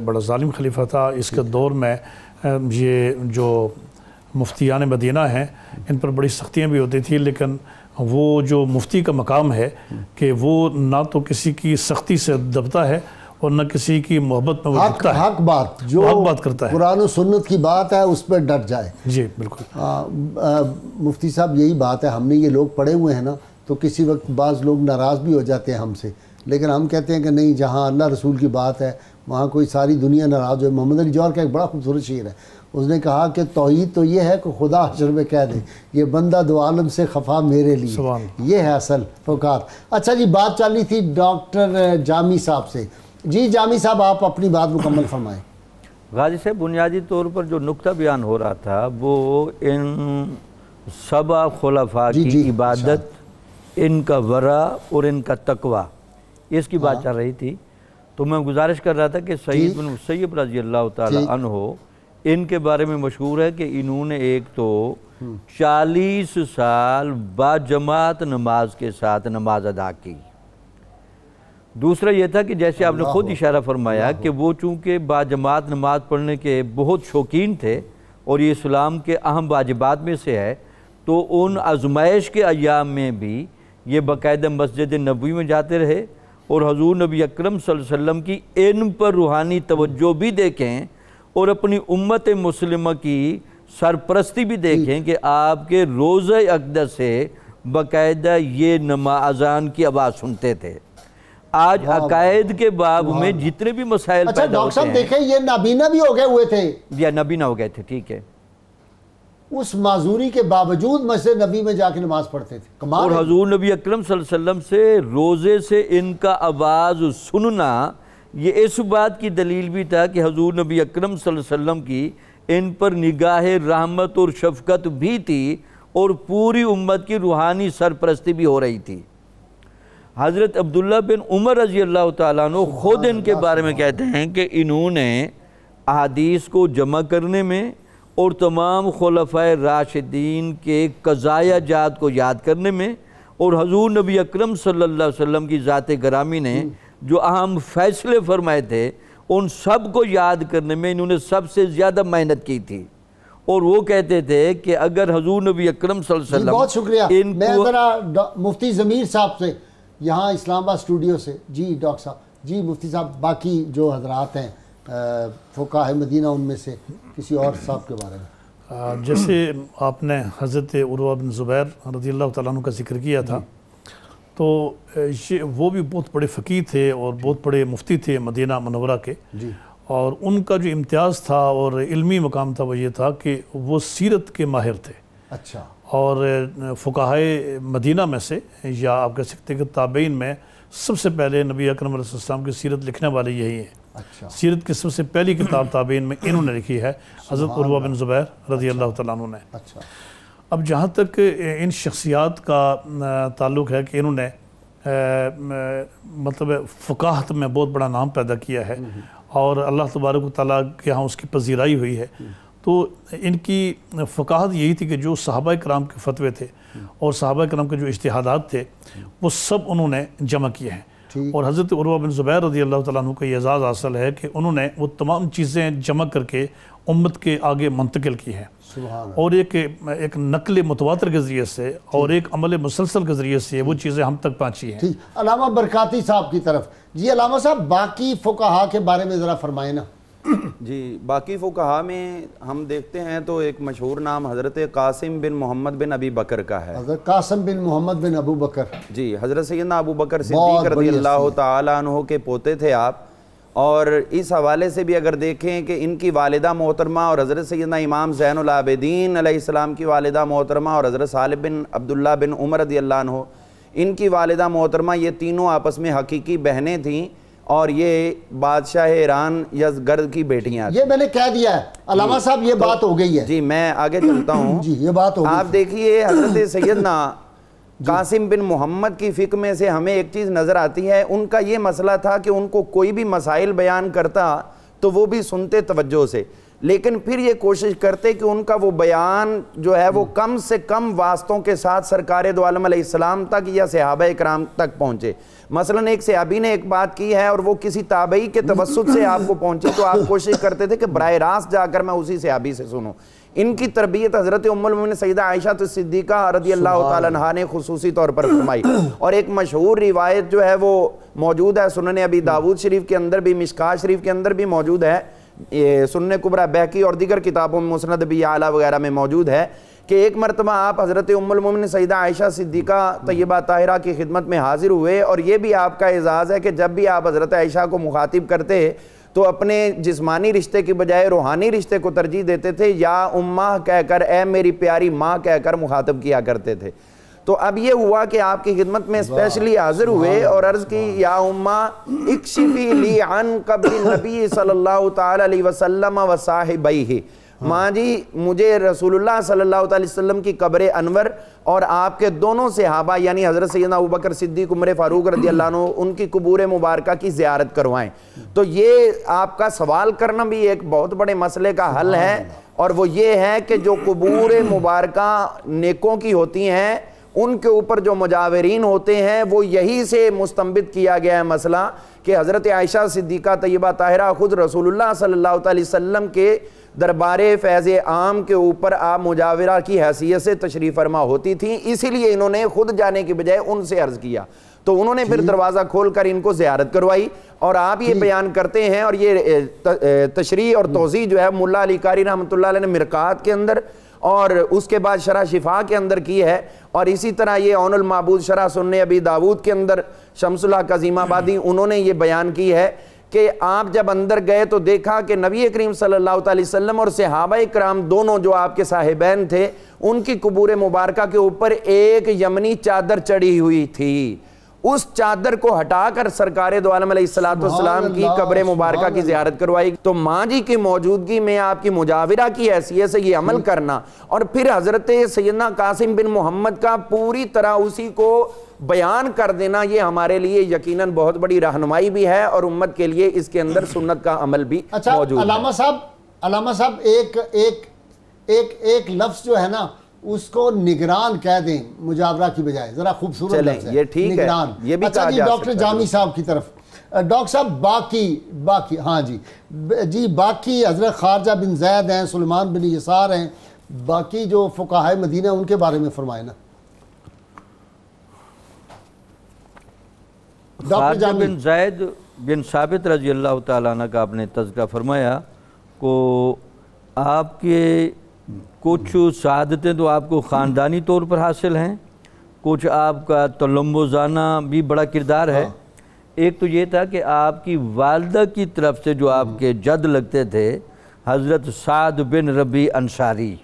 B: بڑا ظالم خلیفہ تھا۔ اس کے دور میں یہ جو مفتیان مدینہ ہیں ان پر بڑی سختیاں بھی ہوتی تھیں، لیکن وہ جو مفتی کا مقام ہے کہ وہ نہ تو کسی کی سختی سے دبتا ہے اور نہ کسی کی محبت میں وہ جھکتا ہے،
A: حق بات جو
B: حق بات کرتا ہے،
A: قرآن و سنت کی بات ہے اس پہ ڈٹ جائے۔
B: جی بالکل
A: مفتی صاحب یہی بات ہے، ہم نے یہ لوگ پڑھے ہوئے ہیں نا، تو کسی وقت بعض لوگ ناراض بھی ہو جاتے ہیں ہم سے، لیکن ہم کہتے ہیں کہ نہیں، جہاں اللہ رسول کی بات ہے وہاں کوئی ساری دنیا ناراض ہوئے۔ محمد علی جوہر کا ایک بڑا خوبصورت شعر ہے، اس نے کہا کہ توحید تو یہ ہے کہ خدا حشر میں کہہ دے یہ بندہ دو عالم سے خفا میرے لیے، یہ ہے اصل فوقات۔ اچھا جی، بات چل رہی تھی ڈاکٹر جامی صاحب سے۔ جی جامی صاحب آپ اپنی بات مکمل فرمائیں۔
D: غازی صاحب بنیادی طور پر جو نقطہ بیان ہو رہا تھا وہ ان 7 خلفاء کی عبادت، ان کا ورع اور ان کا تقوی، اس کی بات چل رہی تھی۔ تو میں گزارش کر رہا تھا کہ سعید بن مسیب رضی اللہ تعالی عنہ، ان کے بارے میں مشہور ہے کہ انہوں نے ایک تو 40 سال باجماعت نماز کے ساتھ نماز ادا کی۔ دوسرا یہ تھا کہ جیسے آپ نے خود اشارہ فرمایا کہ وہ چونکہ باجماعت نماز پڑھنے کے بہت شوقین تھے اور یہ اسلام کے اہم واجبات میں سے ہے، تو ان آزمائش کے ایام میں بھی یہ باقاعدہ مسجد نبوی میں جاتے رہے اور حضور نبی اکرم صلی اللہ علیہ وسلم کی ان پر روحانی توجہ بھی دیکھیں اور اپنی امت مسلمہ کی سرپرستی بھی دیکھیں کہ آپ کے روضہ اقدس سے باقاعدہ یہ اذان کی آواز سنتے تھے۔ آج عقائد کے باب میں جتنے بھی مسائل پیدا ہوتے ہیں،
A: ڈاکٹر صاحب دیکھیں یہ نابینا بھی ہو گئے ہوئے تھے،
D: یا نابینا ہو گئے تھے، ٹھیک ہے،
A: اس معذوری کے باوجود مسجد نبی میں جا کے نماز پڑھتے تھے۔
D: اور حضور نبی اکرم صلی اللہ علیہ وسلم سے روزے سے ان کا آواز سننا یہ اس بات کی دلیل بھی تھا کہ حضور نبی اکرم صلی اللہ علیہ وسلم کی ان پر نگاہ رحمت اور شفقت بھی تھی اور پوری امت کی روحانی سرپرستی بھی ہو رہی تھی۔ حضرت عبداللہ بن عمر رضی اللہ تعالیٰ عنہ خود ان کے بارے میں کہتے ہیں کہ انہوں نے احادیث کو جمع کرنے میں اور تمام خلفائے راشدین کے قضایہ جات کو یاد کرنے میں اور حضور نبی اکرم صلی اللہ علیہ وسلم کی ذات گرامی نے جو اہم فیصلے فرمائے تھے ان سب کو یاد کرنے میں انہوں نے سب سے زیادہ محنت کی تھی۔ اور وہ کہتے تھے کہ اگر حضور نبی اکرم صلی اللہ علیہ وسلم،
A: بہت شکریہ، میں ذرا مفتی ضمیر صاحب سے یہاں اسلام آباد اسٹوڈیو سے، جی ڈاکٹر صاحب، جی مفتی صاحب، باقی جو حضرات ہیں فقہاء مدینہ ان میں سے کسی اور صاحب کے بارے میں۔
B: جیسے آپ نے حضرت عروہ بن زبیر رضی اللہ تعالیٰ عنہ کا ذکر کیا تھا، تو وہ بھی بہت بڑے فقیہ تھے اور بہت بڑے مفتی تھے مدینہ منورہ کے، اور ان کا جو امتیاز تھا اور علمی مقام تھا وہ یہ تھا کہ وہ سیرت کے ماہر تھے،
A: اچھا.
B: اور فقہائے مدینہ میں سے یا آپ کہہ سکتے ہیں کہ تابعین میں سب سے پہلے نبی اکرم علیہ السلام کی سیرت لکھنے والے یہی ہیں.
A: اچھا.
B: سیرت کی سب سے پہلی کتاب تابعین میں انہوں نے لکھی ہے، حضرت عروہ بن زبیر رضی اللہ تعالیٰ عنہ نے.
A: اچھا.
B: اب جہاں تک ان شخصیات کا تعلق ہے کہ انہوں نے مطلب فقاہت میں بہت بڑا نام پیدا کیا ہے اور اللہ تبارک و تعالیٰ کے ہاں اس کی پذیرائی ہوئی ہے، تو ان کی فقاہت یہی تھی کہ جو صحابہ کرام کے فتوے تھے اور صحابہ کرام کے جو اجتہادات تھے وہ سب انہوں نے جمع کیے ہیں. اور حضرت عروہ بن زبیر رضی اللہ تعالیٰ عنہ کا یہ اعزاز حاصل ہے کہ انہوں نے وہ تمام چیزیں جمع کر کے امت کے آگے منتقل کی ہیں، اور ایک نقل متواتر کے ذریعے سے اور ایک عمل مسلسل کے ذریعے سے وہ چیزیں ہم تک پہنچی ہیں.
A: علامہ برکاتی صاحب کی طرف. جی علامہ صاحب، باقی فقہا کے بارے میں ذرا فرمائیں نا.
C: جی باقی فقہا میں ہم دیکھتے ہیں تو ایک مشہور نام حضرت قاسم بن محمد بن ابی بکر کا ہے.
A: حضرت قاسم بن محمد بن ابو بکر.
C: جی حضرت سیدنا ابو بکر صدیق رضی اللہ تعالیٰ عنہ کے پوتے تھے آپ. اور اس حوالے سے بھی اگر دیکھیں کہ ان کی والدہ محترمہ اور حضرت سیدنا امام زین العابدین علیہ السلام کی والدہ محترمہ اور حضرت سالم بن عبداللہ بن عمر رضی اللہ عنہ ان کی والدہ محترمہ، یہ تینوں آپس میں حقیقی بہنیں تھیں اور یہ بادشاہ ایران یزگرد کی بیٹیاں تھیں.
A: یہ میں نے کہہ دیا ہے علامہ صاحب، یہ بات ہو گئی ہے.
C: جی میں آگے چلتا ہوں.
A: جی یہ بات ہو گئی.
C: آپ دیکھیے حضرت سیدنا قاسم بن محمد کی فقہ میں سے ہمیں ایک چیز نظر آتی ہے. ان کا یہ مسئلہ تھا کہ ان کو کوئی بھی مسائل بیان کرتا تو وہ بھی سنتے توجہ سے، لیکن پھر یہ کوشش کرتے کہ ان کا وہ بیان جو ہے وہ کم سے کم واسطوں کے ساتھ سرکار دو عالم علیہ السلام تک یا صحابہ اکرام تک پہنچے. مثلا ایک صحابی نے ایک بات کی ہے اور وہ کسی تابعی کے توسط سے آپ کو پہنچے تو آپ کوشش کرتے تھے کہ براہ راست جا کر میں اسی صحابی سے سنوں. ان کی تربیت حضرت ام المؤمنین سیدہ عائشہ صدیقہ رضی اللہ تعالیٰ عنہا نے خصوصی طور پر فرمائی. اور ایک مشہور روایت جو ہے وہ موجود ہے سنن ابی داود شریف کے اندر بھی، مشکاۃ شریف کے اندر بھی موجود ہے، سنن کبریٰ بہقی اور دیگر کتابوں میں مسند ابی اعلیٰ وغیرہ میں موجود ہے کہ ایک مرتبہ آپ حضرت ام المؤمنین سیدہ عائشہ صدیقہ طیبہ طاہرہ کی خدمت میں حاضر ہوئے. اور یہ بھی آپ کا اعزاز ہے کہ جب بھی آپ حضرت عائشہ کو مخاطب کرتے تو اپنے جسمانی رشتے کی بجائے روحانی رشتے کو ترجیح دیتے تھے، یا امہ کہہ کر، اے میری پیاری ماں کہہ کر مخاطب کیا کرتے تھے. تو اب یہ ہوا کہ آپ کی خدمت میں اسپیشلی حاضر ہوئے اور عرض کی، یا امہ اکشفی لی عن قبر النبی صلی اللہ تعالی علیہ وسلم و صاحبیہ. ماں جی مجھے رسول اللہ صلی اللہ علیہ وسلم کی قبر انور اور آپ کے دونوں صحابہ یعنی حضرت سیدنا ابوبکر صدیق، عمر فاروق رضی اللہ عنہ، ان کی قبور مبارکہ کی زیارت کروائیں. تو یہ آپ کا سوال کرنا بھی ایک بہت بڑے مسئلے کا حل ہے، اور وہ یہ ہے کہ جو قبور مبارکہ نیکوں کی ہوتی ہیں ان کے اوپر جو مجاورین ہوتے ہیں وہ یہی سے مستنبط کیا گیا ہے مسئلہ کہ حضرت عائشہ صدیقہ طیبہ طاہرہ خود رسول اللہ صلی اللہ علیہ وسلم کے دربار فیض عام کے اوپر آپ مجاورہ کی حیثیت سے تشریف فرما ہوتی تھیں، اسی لیے انہوں نے خود جانے کی بجائے ان سے عرض کیا. تو انہوں نے پھر دروازہ کھول کر ان کو زیارت کروائی. اور آپ یہ بیان کرتے ہیں، اور یہ تشریح اور توضیح جو ہے ملا علی قاری رحمۃ اللہ علیہ نے مرقات کے اندر اور اس کے بعد شرح شفا کے اندر کی ہے، اور اسی طرح یہ عون المعبود شرح سنن ابی داود کے اندر شمس الحق عظیم آبادی انہوں نے یہ بیان کی ہے کہ آپ جب اندر گئے تو دیکھا کہ نبی کریم صلی اللہ علیہ وسلم اور صحابہ اکرام دونوں جو آپ کے صاحبین تھے ان کی قبور مبارکہ کے اوپر ایک یمنی چادر چڑھی ہوئی تھی. اس چادر کو ہٹا کر سرکار دو عالم علیہ السلام کی قبر مبارکہ کی زیارت کروائی. تو ماں جی کی موجودگی میں آپ کی مجاورہ کی حیثیت سے یہ عمل کرنا اور پھر حضرت سیدنا قاسم بن محمد کا پوری طرح اسی کو بیان کر دینا، یہ ہمارے لیے یقیناً بہت بڑی رہنمائی بھی ہے اور امت کے لیے اس کے اندر سنت کا عمل بھی موجود ہے.
A: علامہ صاحب ایک لفظ جو ہے نا اس کو نگران کہہ دیں مجاورہ کی بجائے، ذرا خوبصورت لفظ ہے،
C: یہ ٹھیک ہے، یہ بھی کہا جا سکتا ہے.
A: ڈاکٹر جامی صاحب کی طرف. ڈاکٹر صاحب باقی ہاں جی باقی حضرت خارجہ بن زید ہیں، سلیمان بن یسار ہیں، باقی جو فقہائے مدینہ ان کے بارے میں فرمائے نا.
D: خارجہ بن زید بن ثابت رضی اللہ تعالیٰ عنہ کا آپ نے تذکرہ فرمایا کو آپ کے کچھ سعادتیں تو آپ کو خاندانی طور پر حاصل ہیں، کچھ آپ کا تلمبوزانہ بھی بڑا کردار ہے. ایک تو یہ تھا کہ آپ کی والدہ کی طرف سے جو آپ کے جد لگتے تھے حضرت سعد بن ربیع انصاری،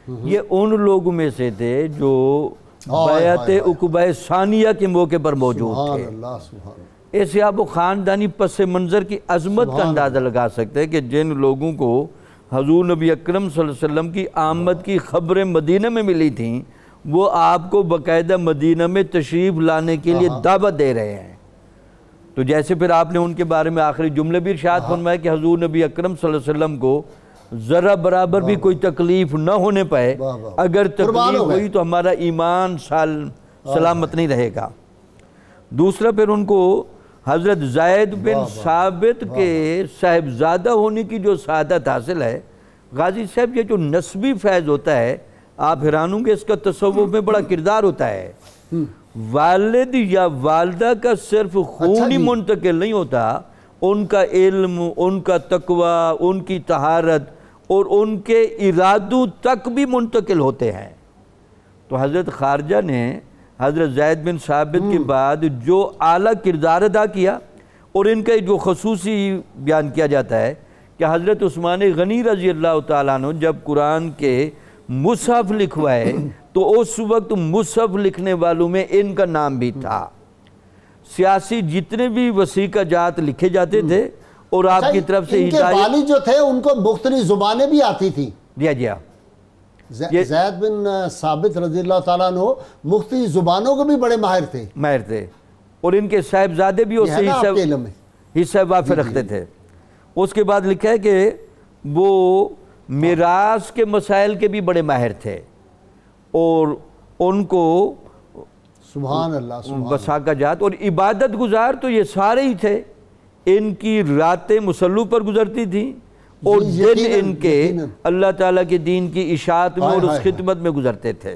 D: یہ ان لوگوں میں سے تھے جو بیعت عقبہ ثانیہ کے موقع پر موجود تھے۔ ایسے آپ وہ خاندانی پس منظر کی عظمت کا اندازہ لگا سکتے ہیں کہ جن لوگوں کو حضور نبی اکرم صلی اللہ علیہ وسلم کی آمد کی خبریں مدینہ میں ملی تھیں، وہ آپ کو باقاعدہ مدینہ میں تشریف لانے کے لیے دعوت دے رہے ہیں۔ تو جیسے پھر آپ نے ان کے بارے میں آخری جملے بھی ارشاد فرمایا کہ حضور نبی اکرم صلی اللہ علیہ وسلم کو ذرا برابر بھی کوئی تکلیف نہ ہونے پائے، اگر تکلیف ہوئی تو ہمارا ایمان سلامت نہیں رہے گا۔ دوسرا پھر ان کو حضرت زید بن ثابت کے صاحبزادہ ہونے کی جو سعادت حاصل ہے، غازی صاحب یہ جو نسبی فیض ہوتا ہے آپ حیران ہوں گے، اس کا تصوف میں بڑا کردار ہوتا ہے۔ والد یا والدہ کا صرف خون ہی منتقل نہیں ہوتا، ان کا علم، ان کا تقوی، ان کی طہارت اور ان کے ارادوں تک بھی منتقل ہوتے ہیں۔ تو حضرت خارجہ نے حضرت زید بن ثابت کے بعد جو اعلیٰ کردار ادا کیا، اور ان کا جو خصوصی بیان کیا جاتا ہے کہ حضرت عثمان غنی رضی اللہ تعالیٰ عنہ جب قرآن کے مصحف لکھوائے تو اس وقت مصحف لکھنے والوں میں ان کا نام بھی تھا۔ سیاسی جتنے بھی وسیقہ جات لکھے جاتے تھے اور آپ کی طرف سے
A: ان کے والد جو تھے ان کو مختلف زبانیں بھی آتی تھی۔
D: جی ہاں،
A: زید بن ثابت رضی اللہ تعالیٰ عنہ مختلف زبانوں کو بھی بڑے ماہر تھے،
D: اور ان کے صاحبزادے بھی اس سے حصہ وافر رکھتے تھے۔ اس کے بعد لکھا ہے کہ وہ میراث کے مسائل کے بھی بڑے ماہر تھے، اور ان کو
A: سبحان اللہ
D: وساقہ جات اور عبادت گزار تو یہ سارے ہی تھے۔ ان کی راتیں مصلو پر گزرتی تھیں اور دن ان کے اللہ تعالیٰ کے دین کی اشاعت میں اور اس خدمت میں گزرتے تھے۔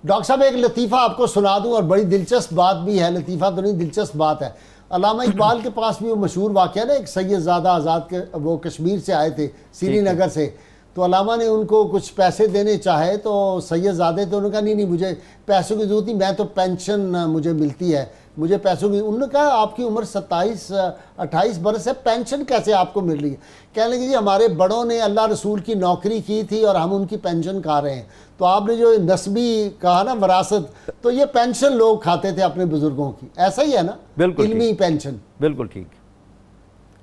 A: ڈاکٹر صاحب ایک لطیفہ آپ کو سنا دوں، اور بڑی دلچسپ بات بھی ہے، لطیفہ تو نہیں دلچسپ بات ہے۔ علامہ اقبال کے پاس بھی وہ مشہور واقعہ نا، ایک سید زادہ آزاد کے وہ کشمیر سے آئے تھے، سری نگر سے، تو علامہ نے ان کو کچھ پیسے دینے چاہے تو سید زادے تو انہوں نے کہا نہیں مجھے پیسوں کی ضرورت نہیں، میں تو پینشن مجھے ملتی ہے، مجھے پیسوں کی۔ انہوں نے کہا آپ کی عمر 27-28 برس ہے، پینشن کیسے آپ کو مل رہی ہے؟ کہنے لگے جی ہمارے بڑوں نے اللہ رسول کی نوکری کی تھی اور ہم ان کی پینشن کھا رہے ہیں۔ تو آپ نے جو نسبی کہا نا وراثت، تو یہ پینشن لوگ کھاتے تھے اپنے بزرگوں کی، ایسا ہی ہے نا، علمی پینشن۔
D: بالکل ٹھیک۔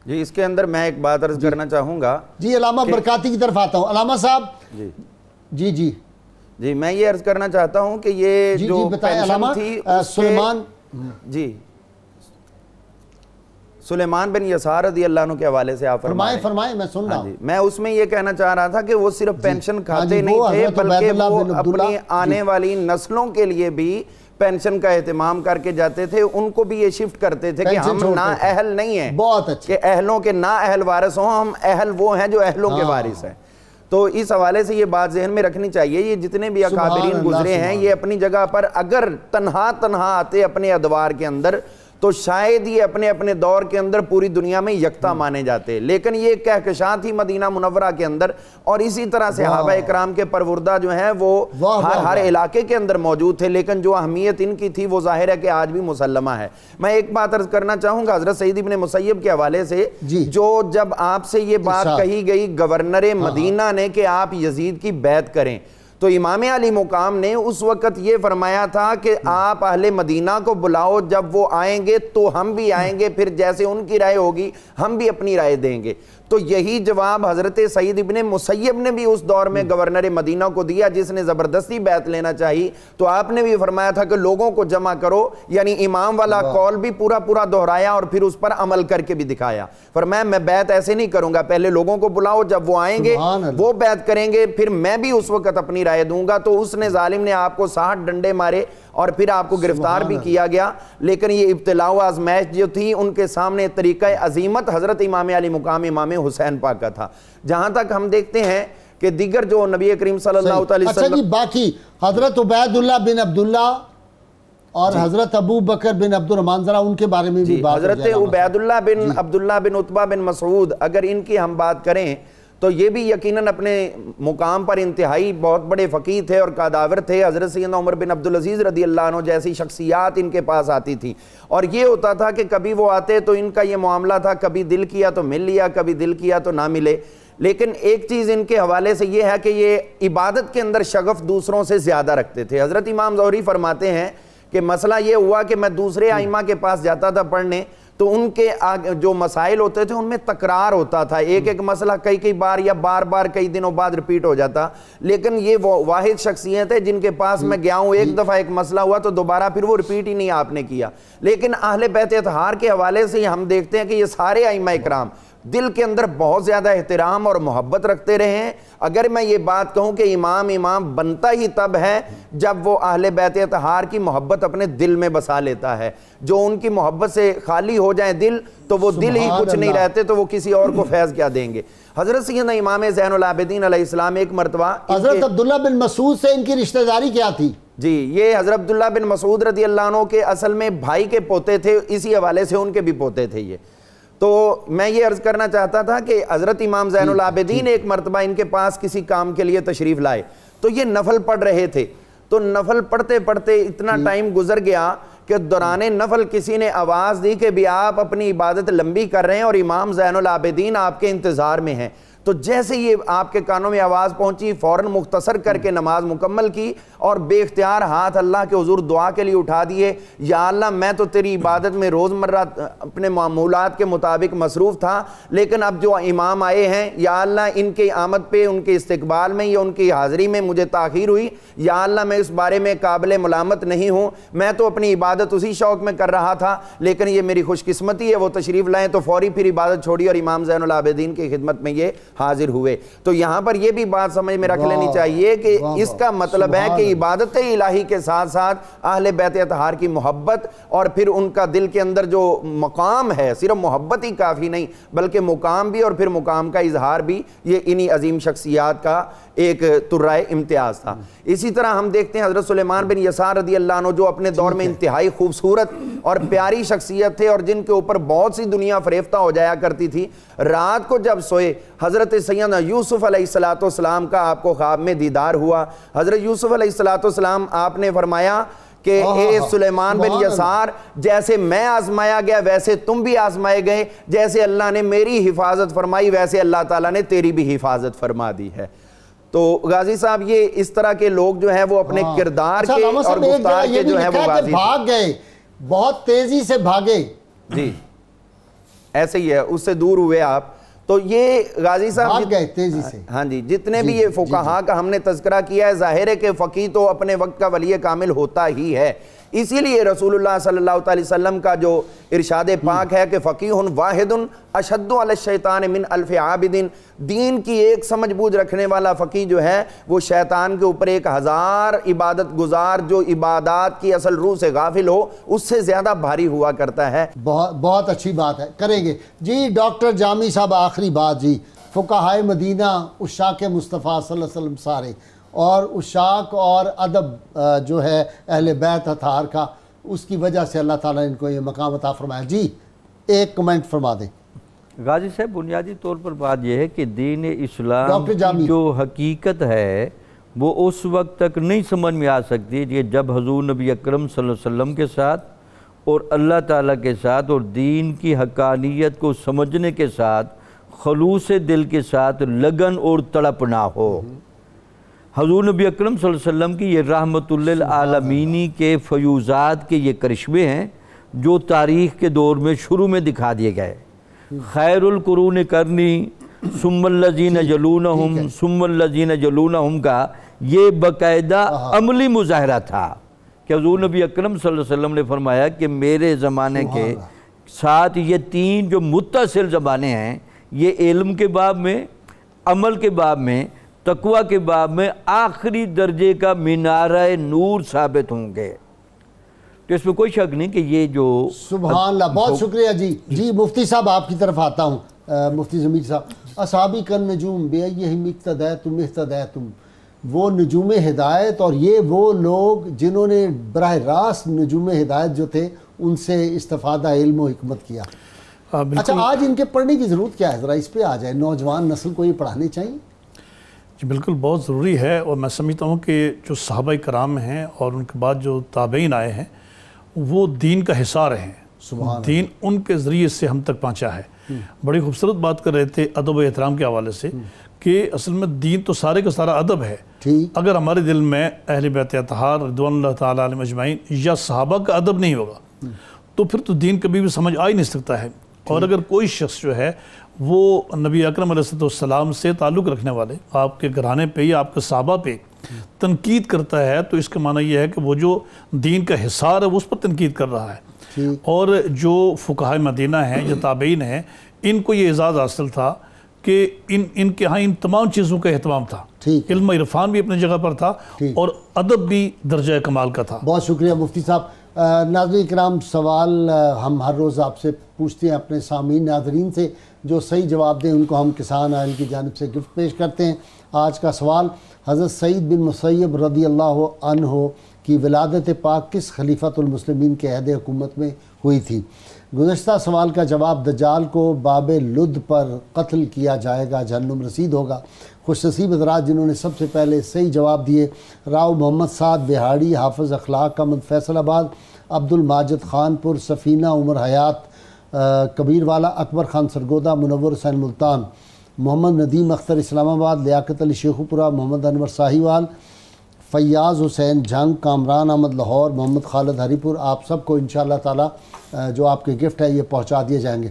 C: جی اس کے اندر میں ایک بات عرض کرنا چاہوں گا۔
A: جی علامہ برکاتی کی طرف آتا ہوں۔ علامہ صاحب جی
C: میں یہ عرض کرنا چاہتا ہوں کہ یہ جو پینشن تھی سلیمان بن یسار رضی اللہ عنہ کے حوالے سے آپ
A: فرمائیں میں سن رہا ہوں۔
C: میں اس میں یہ کہنا چاہ رہا تھا کہ وہ صرف پینشن کھاتے نہیں تھے بلکہ وہ اپنی آنے والی نسلوں کے لیے بھی پینشن کا اہتمام کر کے جاتے تھے، ان کو بھی یہ شفٹ کرتے تھے کہ ہم نا اہل نہیں ہیں کہ اہلوں کے نا اہل وارث ہوں، ہم اہل وہ ہیں جو اہلوں کے وارث ہیں۔ تو اس حوالے سے یہ بات ذہن میں رکھنی چاہیے، یہ جتنے بھی اکابرین گزرے ہیں یہ اپنی جگہ پر اگر تنہا آتے اپنے ادوار کے اندر تو شاید یہ اپنے اپنے دور کے اندر پوری دنیا میں یکتا مانے جاتے، لیکن یہ کہکشاں تھی مدینہ منورہ کے اندر، اور اسی طرح صحابہ اکرام کے پروردہ جو ہیں وہ ہر علاقے کے اندر موجود تھے، لیکن جو اہمیت ان کی تھی وہ ظاہر ہے کہ آج بھی مسلمہ ہے۔ میں ایک بات عرض کرنا چاہوں گا حضرت سعید بن مسیب کے حوالے سے، جو جب آپ سے یہ بات کہی گئی گورنر مدینہ نے کہ آپ یزید کی بیعت کریں، تو امام علی مقام نے اس وقت یہ فرمایا تھا کہ آپ اہل مدینہ کو بلاؤ، جب وہ آئیں گے تو ہم بھی آئیں گے، پھر جیسے ان کی رائے ہوگی ہم بھی اپنی رائے دیں گے۔ تو یہی جواب حضرت سعید ابن مسیب نے بھی اس دور میں گورنر مدینہ کو دیا جس نے زبردستی بیعت لینا چاہی، تو آپ نے بھی فرمایا تھا کہ لوگوں کو جمع کرو، یعنی امام والا قول بھی پورا دہرایا اور پھر اس پر عمل کر کے بھی دکھایا۔ فرمایا میں بیعت ایسے نہیں کروں گا، پہلے لوگوں کو بلاؤ، جب وہ آئیں گے وہ بیعت کریں گے، پھر میں بھی اس وقت اپنی رائے دوں گا۔ تو اس نے ظالم نے آپ کو 60 ڈنڈے مارے اور پھر آپ کو گرفتار بھی کیا گیا، لیکن یہ ابتلاء و آزمائش جو تھی ان کے سامنے طریقہ عظیمت حضرت امام علی مقام امام حسین پاک کا تھا۔ جہاں تک ہم دیکھتے ہیں کہ دیگر جو نبی کریم صلی اللہ علیہ وسلم،
A: اچھا جی باقی حضرت عبید اللہ بن عبداللہ اور حضرت ابو بکر بن عبد الرحمن، ذرا ان کے بارے میں بھی بات۔
C: حضرت عبید اللہ بن عبداللہ بن عتبہ بن مسعود، اگر ان کی ہم بات کریں تو یہ بھی یقیناً اپنے مقام پر انتہائی بہت بڑے فقیہ تھے اور قاداور تھے۔ حضرت سیدنا عمر بن عبدالعزیز رضی اللہ عنہ جیسی شخصیات ان کے پاس آتی تھی، اور یہ ہوتا تھا کہ کبھی وہ آتے تو ان کا یہ معاملہ تھا، کبھی دل کیا تو مل لیا، کبھی دل کیا تو نہ ملے۔ لیکن ایک چیز ان کے حوالے سے یہ ہے کہ یہ عبادت کے اندر شغف دوسروں سے زیادہ رکھتے تھے۔ حضرت امام زہری فرماتے ہیں کہ مسئلہ یہ ہوا کہ میں دوسرے ائمہ کے پاس جاتا تھا پڑھنے، تو ان کے جو مسائل ہوتے تھے ان میں تکرار ہوتا تھا، ایک مسئلہ کئی بار یا بار بار کئی دنوں بعد ریپیٹ ہو جاتا، لیکن یہ وہ واحد شخصیت ہے جن کے پاس میں گیا ہوں، ایک دفعہ ایک مسئلہ ہوا تو دوبارہ پھر وہ ریپیٹ ہی نہیں آپ نے کیا۔ لیکن اہل بیت اطہار کے حوالے سے ہم دیکھتے ہیں کہ یہ سارے ائمہ اکرام دل کے اندر بہت زیادہ احترام اور محبت رکھتے رہے ہیں۔ اگر میں یہ بات کہوں کہ امام بنتا ہی تب ہے جب وہ اہل بیت اطہار کی محبت اپنے دل میں بسا لیتا ہے۔ جو ان کی محبت سے خالی ہو جائیں دل، تو وہ دل ہی کچھ نہیں رہتے، تو وہ کسی اور کو فیض کیا دیں گے۔ حضرت سیدنا امام زین العابدین علیہ السلام ایک مرتبہ
A: حضرت عبداللہ بن مسعود سے ان کی رشتہ داری کیا تھی؟
C: جی، یہ حضرت عبداللہ بن مسعود رضی اللہ عنہ کے اصل میں بھائی کے پوتے تھے، اسی حوالے سے ان کے بھی پوتے تھے یہ۔ تو میں یہ عرض کرنا چاہتا تھا کہ حضرت امام زین العابدین ایک مرتبہ ان کے پاس کسی کام کے لیے تشریف لائے، تو یہ نفل پڑھ رہے تھے، تو نفل پڑھتے پڑھتے اتنا ٹائم گزر گیا کہ دوران نفل کسی نے آواز دی کہ بھی آپ اپنی عبادت لمبی کر رہے ہیں اور امام زین العابدین آپ کے انتظار میں ہیں۔ تو جیسے یہ آپ کے کانوں میں آواز پہنچی، فوراً مختصر کر کے نماز مکمل کی اور بے اختیار ہاتھ اللہ کے حضور دعا کے لیے اٹھا دیے، یا اللہ میں تو تیری عبادت میں روزمرہ اپنے معمولات کے مطابق مصروف تھا، لیکن اب جو امام آئے ہیں یا اللہ ان کے آمد پہ ان کے استقبال میں یا ان کی حاضری میں مجھے تاخیر ہوئی، یا اللہ میں اس بارے میں قابل ملامت نہیں ہوں، میں تو اپنی عبادت اسی شوق میں کر رہا تھا، لیکن یہ میری خوش قسمتی ہے وہ تشریف لائیں، تو فوری پھر عبادت چھوڑی اور امام زین العابدین کی خدمت میں یہ حاضر ہوئے۔ تو یہاں پر یہ بھی بات سمجھ میں رکھ لینی چاہیے کہ اس کا مطلب ہے کہ عبادت الہی کے ساتھ ساتھ اہل بیت اطہار کی محبت اور پھر ان کا دل کے اندر جو مقام ہے، صرف محبت ہی کافی نہیں بلکہ مقام بھی، اور پھر مقام کا اظہار بھی، یہ انہی عظیم شخصیات کا ایک ترائے امتیاز تھا۔ اسی طرح ہم دیکھتے ہیں حضرت سلیمان بن یسار رضی اللہ عنہ، جو اپنے دور میں انتہائی خوبصورت اور پیاری شخصیت تھے اور جن کے اوپر بہت سی دنیا فریفتہ ہو جایا کرتی تھی، رات کو جب سوئے حضرت سیدنا یوسف علیہ السلام کا آپ کو خواب میں دیدار ہوا۔ حضرت یوسف علیہ السلام آپ نے فرمایا کہ اے سلیمان بن یسار، جیسے میں آزمایا گیا ویسے تم بھی آزمائے گئے، جیسے اللہ نے میری حفاظت فرمائی ویسے اللہ تعالیٰ نے تیری بھی حفاظت فرما دی ہے۔ تو غازی صاحب یہ اس طرح کے لوگ جو ہیں وہ اپنے کردار کے اور گفتار کے جو ہیں وہ واضح
A: بھاگ گئے، بہت تیزی سے بھاگے،
C: جی ایسے ہی ہے، اس سے دور ہوئے آپ۔ تو یہ غازی صاحب
A: بھاگ گئے تیزی سے۔
C: ہاں جی، جتنے بھی یہ فقہا کا ہم نے تذکرہ کیا ہے، ظاہر ہے کہ فقیہ تو اپنے وقت کا ولی کامل ہوتا ہی ہے، اسی لیے رسول اللہ صلی اللہ علیہ وسلم کا جو ارشاد پاک ہے کہ فقیہ واحد اشد علی الشیطان من الف عابد، دین کی ایک سمجھ بوجھ رکھنے والا فقیہ جو ہے وہ شیطان کے اوپر 1000 عبادت گزار جو عبادات کی اصل روح سے غافل ہو اس سے زیادہ بھاری ہوا کرتا ہے۔
A: بہت اچھی بات ہے، کریں گے جی ڈاکٹر جامی صاحب۔ آخری بات جی، فقہائے مدینہ، عشاق مصطفیٰ صلی اللہ علیہ وسلم سارے، اور عشاق اور ادب جو ہے اہل بیت اطہار کا، اس کی وجہ سے اللہ تعالیٰ نے ان کو یہ مقام عطا فرمایا۔ جی ایک کمنٹ فرما دیں
D: غازی صاحب۔ بنیادی طور پر بات یہ ہے کہ دین اسلام کی جو حقیقت ہے وہ اس وقت تک نہیں سمجھ میں آ سکتی کہ جب حضور نبی اکرم صلی اللہ علیہ وسلم کے ساتھ اور اللہ تعالیٰ کے ساتھ اور دین کی حقانیت کو سمجھنے کے ساتھ خلوص دل کے ساتھ لگن اور تڑپ نہ ہو۔ حضور نبی اکرم صلی اللہ علیہ وسلم کی یہ رحمت للعالمینی کے فیوزات کے یہ کرشمے ہیں جو تاریخ کے دور میں شروع میں دکھا دیے گئے۔ خیر القرون کرنی ثم الذین یلونہم ثم الذین یلونہم کا یہ باقاعدہ عملی مظاہرہ تھا کہ حضور نبی اکرم صلی اللہ علیہ وسلم نے فرمایا کہ میرے زمانے کے ساتھ یہ 3 جو متصل زمانے ہیں، یہ علم کے باب میں، عمل کے باب میں، تقوی کے باب میں آخری درجے کا مینارہ نور ثابت ہوں گے۔ تو اس میں کوئی شک نہیں کہ یہ جو
A: سبحان اللہ، بہت شکریہ جی۔ جی مفتی صاحب آپ کی طرف آتا ہوں، مفتی ضمیر صاحب۔ اصحابی کن نجوم بیہم اقتدیتم اہتدیتم، وہ نجوم ہدایت، اور یہ وہ لوگ جنہوں نے براہ راست نجوم ہدایت جو تھے ان سے استفادہ علم و حکمت کیا۔ اچھا آج ان کے پڑھنے کی ضرورت کیا ہے، ذرا اس پہ آ جائے، نوجوان نسل کو یہ پڑھانے چاہیے؟
B: جی بالکل بہت ضروری ہے، اور میں سمجھتا ہوں کہ جو صحابہ کرام ہیں اور ان کے بعد جو تابعین آئے ہیں وہ دین کا حصہ رہے ہیں، دین ان کے ذریعے سے ہم تک پہنچا ہے۔ بڑی خوبصورت بات کر رہے تھے ادب و احترام کے حوالے سے کہ اصل میں دین تو سارے کا سارا ادب ہے۔ اگر ہمارے دل میں اہل بیت اطہار رضوان اللہ تعالیٰ علیہم اجمعین یا صحابہ کا ادب نہیں ہوگا تو پھر تو دین کبھی بھی سمجھ آ ہی نہیں سکتا ہے۔ اور اگر کوئی شخص جو ہے وہ نبی اکرم علیہ السلام سے تعلق رکھنے والے آپ کے گھرانے پہ یا آپ کے صحابہ پہ تنقید کرتا ہے تو اس کا معنی یہ ہے کہ وہ جو دین کا حصار ہے وہ اس پر تنقید کر رہا ہے۔ اور جو فقہائے مدینہ ہیں یا تابعین ہیں ان کو یہ اعزاز حاصل تھا کہ ان کے ہاں ان تمام چیزوں کا اہتمام تھا، علم عرفان بھی اپنی جگہ پر تھا اور ادب بھی درجہ کمال کا تھا۔
A: بہت شکریہ مفتی صاحب۔ ناظرین کرام، سوال ہم ہر روز آپ سے پوچھتے ہیں اپنے سامعین ناظرین سے، جو صحیح جواب دیں ان کو ہم کسان آئل کی جانب سے گفٹ پیش کرتے ہیں۔ آج کا سوال، حضرت سعید بن مسیب رضی اللہ عنہ کی ولادت پاک کس خلیفۃ المسلمین کے عہد حکومت میں ہوئی تھی؟ گزشتہ سوال کا جواب، دجال کو باب لد پر قتل کیا جائے گا، جہنم رسید ہوگا۔ خوش نصیب حضرات جنہوں نے سب سے پہلے صحیح جواب دیے، راؤ محمد سعد بہاڑی، حافظ اخلاق احمد فیصل آباد، عبد الماجد خان پور، سفینہ عمر حیات کبیر والا، اکبر خان سرگودہ، منور حسین ملتان، محمد ندیم اختر اسلام آباد، لیاقت علی شیخو پورہ، محمد انور ساہیوال، فیاض حسین جھنگ، کامران احمد لاہور، محمد خالد ہری پور، آپ سب کو انشاءاللہ تعالی جو آپ کے گفٹ ہے یہ پہنچا دیے جائیں گے۔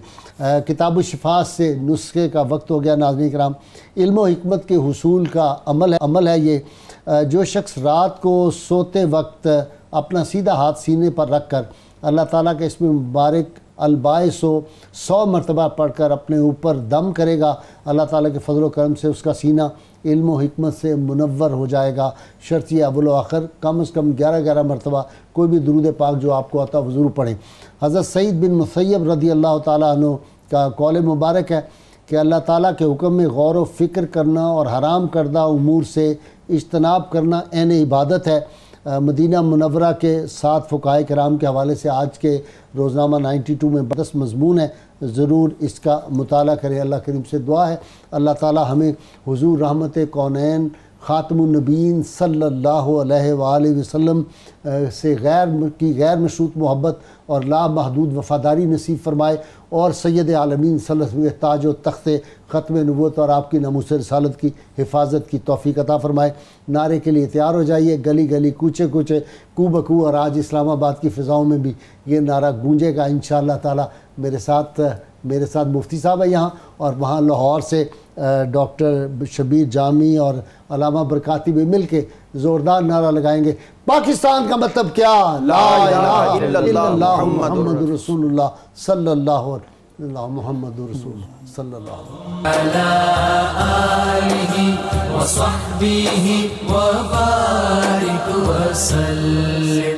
A: کتاب الشفاء سے نسخے کا وقت ہو گیا۔ ناظرین کرام، علم و حکمت کے حصول کا عمل ہے یہ، جو شخص رات کو سوتے وقت اپنا سیدھا ہاتھ سینے پر رکھ کر اللہ تعالیٰ کے اسم مبارک الباعث 100 مرتبہ پڑھ کر اپنے اوپر دم کرے گا، اللہ تعالیٰ کے فضل و کرم سے اس کا سینہ علم و حکمت سے منور ہو جائے گا۔ شرط یہ اول و آخر کم از کم 11 مرتبہ کوئی بھی درود پاک جو آپ کو آتا وہ ضرور پڑھیں۔ حضرت سعید بن مسیب رضی اللہ تعالیٰ عنہ کا قول مبارک ہے کہ اللہ تعالیٰ کے حکم میں غور و فکر کرنا اور حرام کردہ امور سے اجتناب کرنا عین عبادت ہے۔ مدینہ منورہ کے 7 فقہائے کرام کے حوالے سے آج کے روزنامہ 92 میں 10 مضمون ہے، ضرور اس کا مطالعہ کریں۔ اللہ کریم سے دعا ہے اللہ تعالی ہمیں حضور رحمت کونین خاتم النبیین صلی اللہ علیہ وآلہ وسلم سے غیر مشروط محبت اور لا محدود وفاداری نصیب فرمائے، اور سید عالمین صلی اللہ علیہ وسلم تاج و تخت ختم نبوت اور آپ کی ناموس رسالت کی حفاظت کی توفیق عطا فرمائے۔ نعرے کے لیے تیار ہو جائیے، گلی گلی کوچے کوچے کو بکو، اور آج اسلام آباد کی فضاؤں میں بھی یہ نعرہ گونجے گا انشاءاللہ تعالی۔ میرے ساتھ مفتی صاحب ہے یہاں، اور وہاں لاہور سے ڈاکٹر شبیر جامی اور علامہ برکاتی بھی مل کے زوردار نعرہ لگائیں گے، پاکستان کا مطلب کیا؟ لا الہ الا اللہ محمد رسول اللہ صلی اللہ علیہ وسلم، محمد رسول اللہ صلی اللہ علیہ
G: آلہ وصحبہ وبارک وسلم۔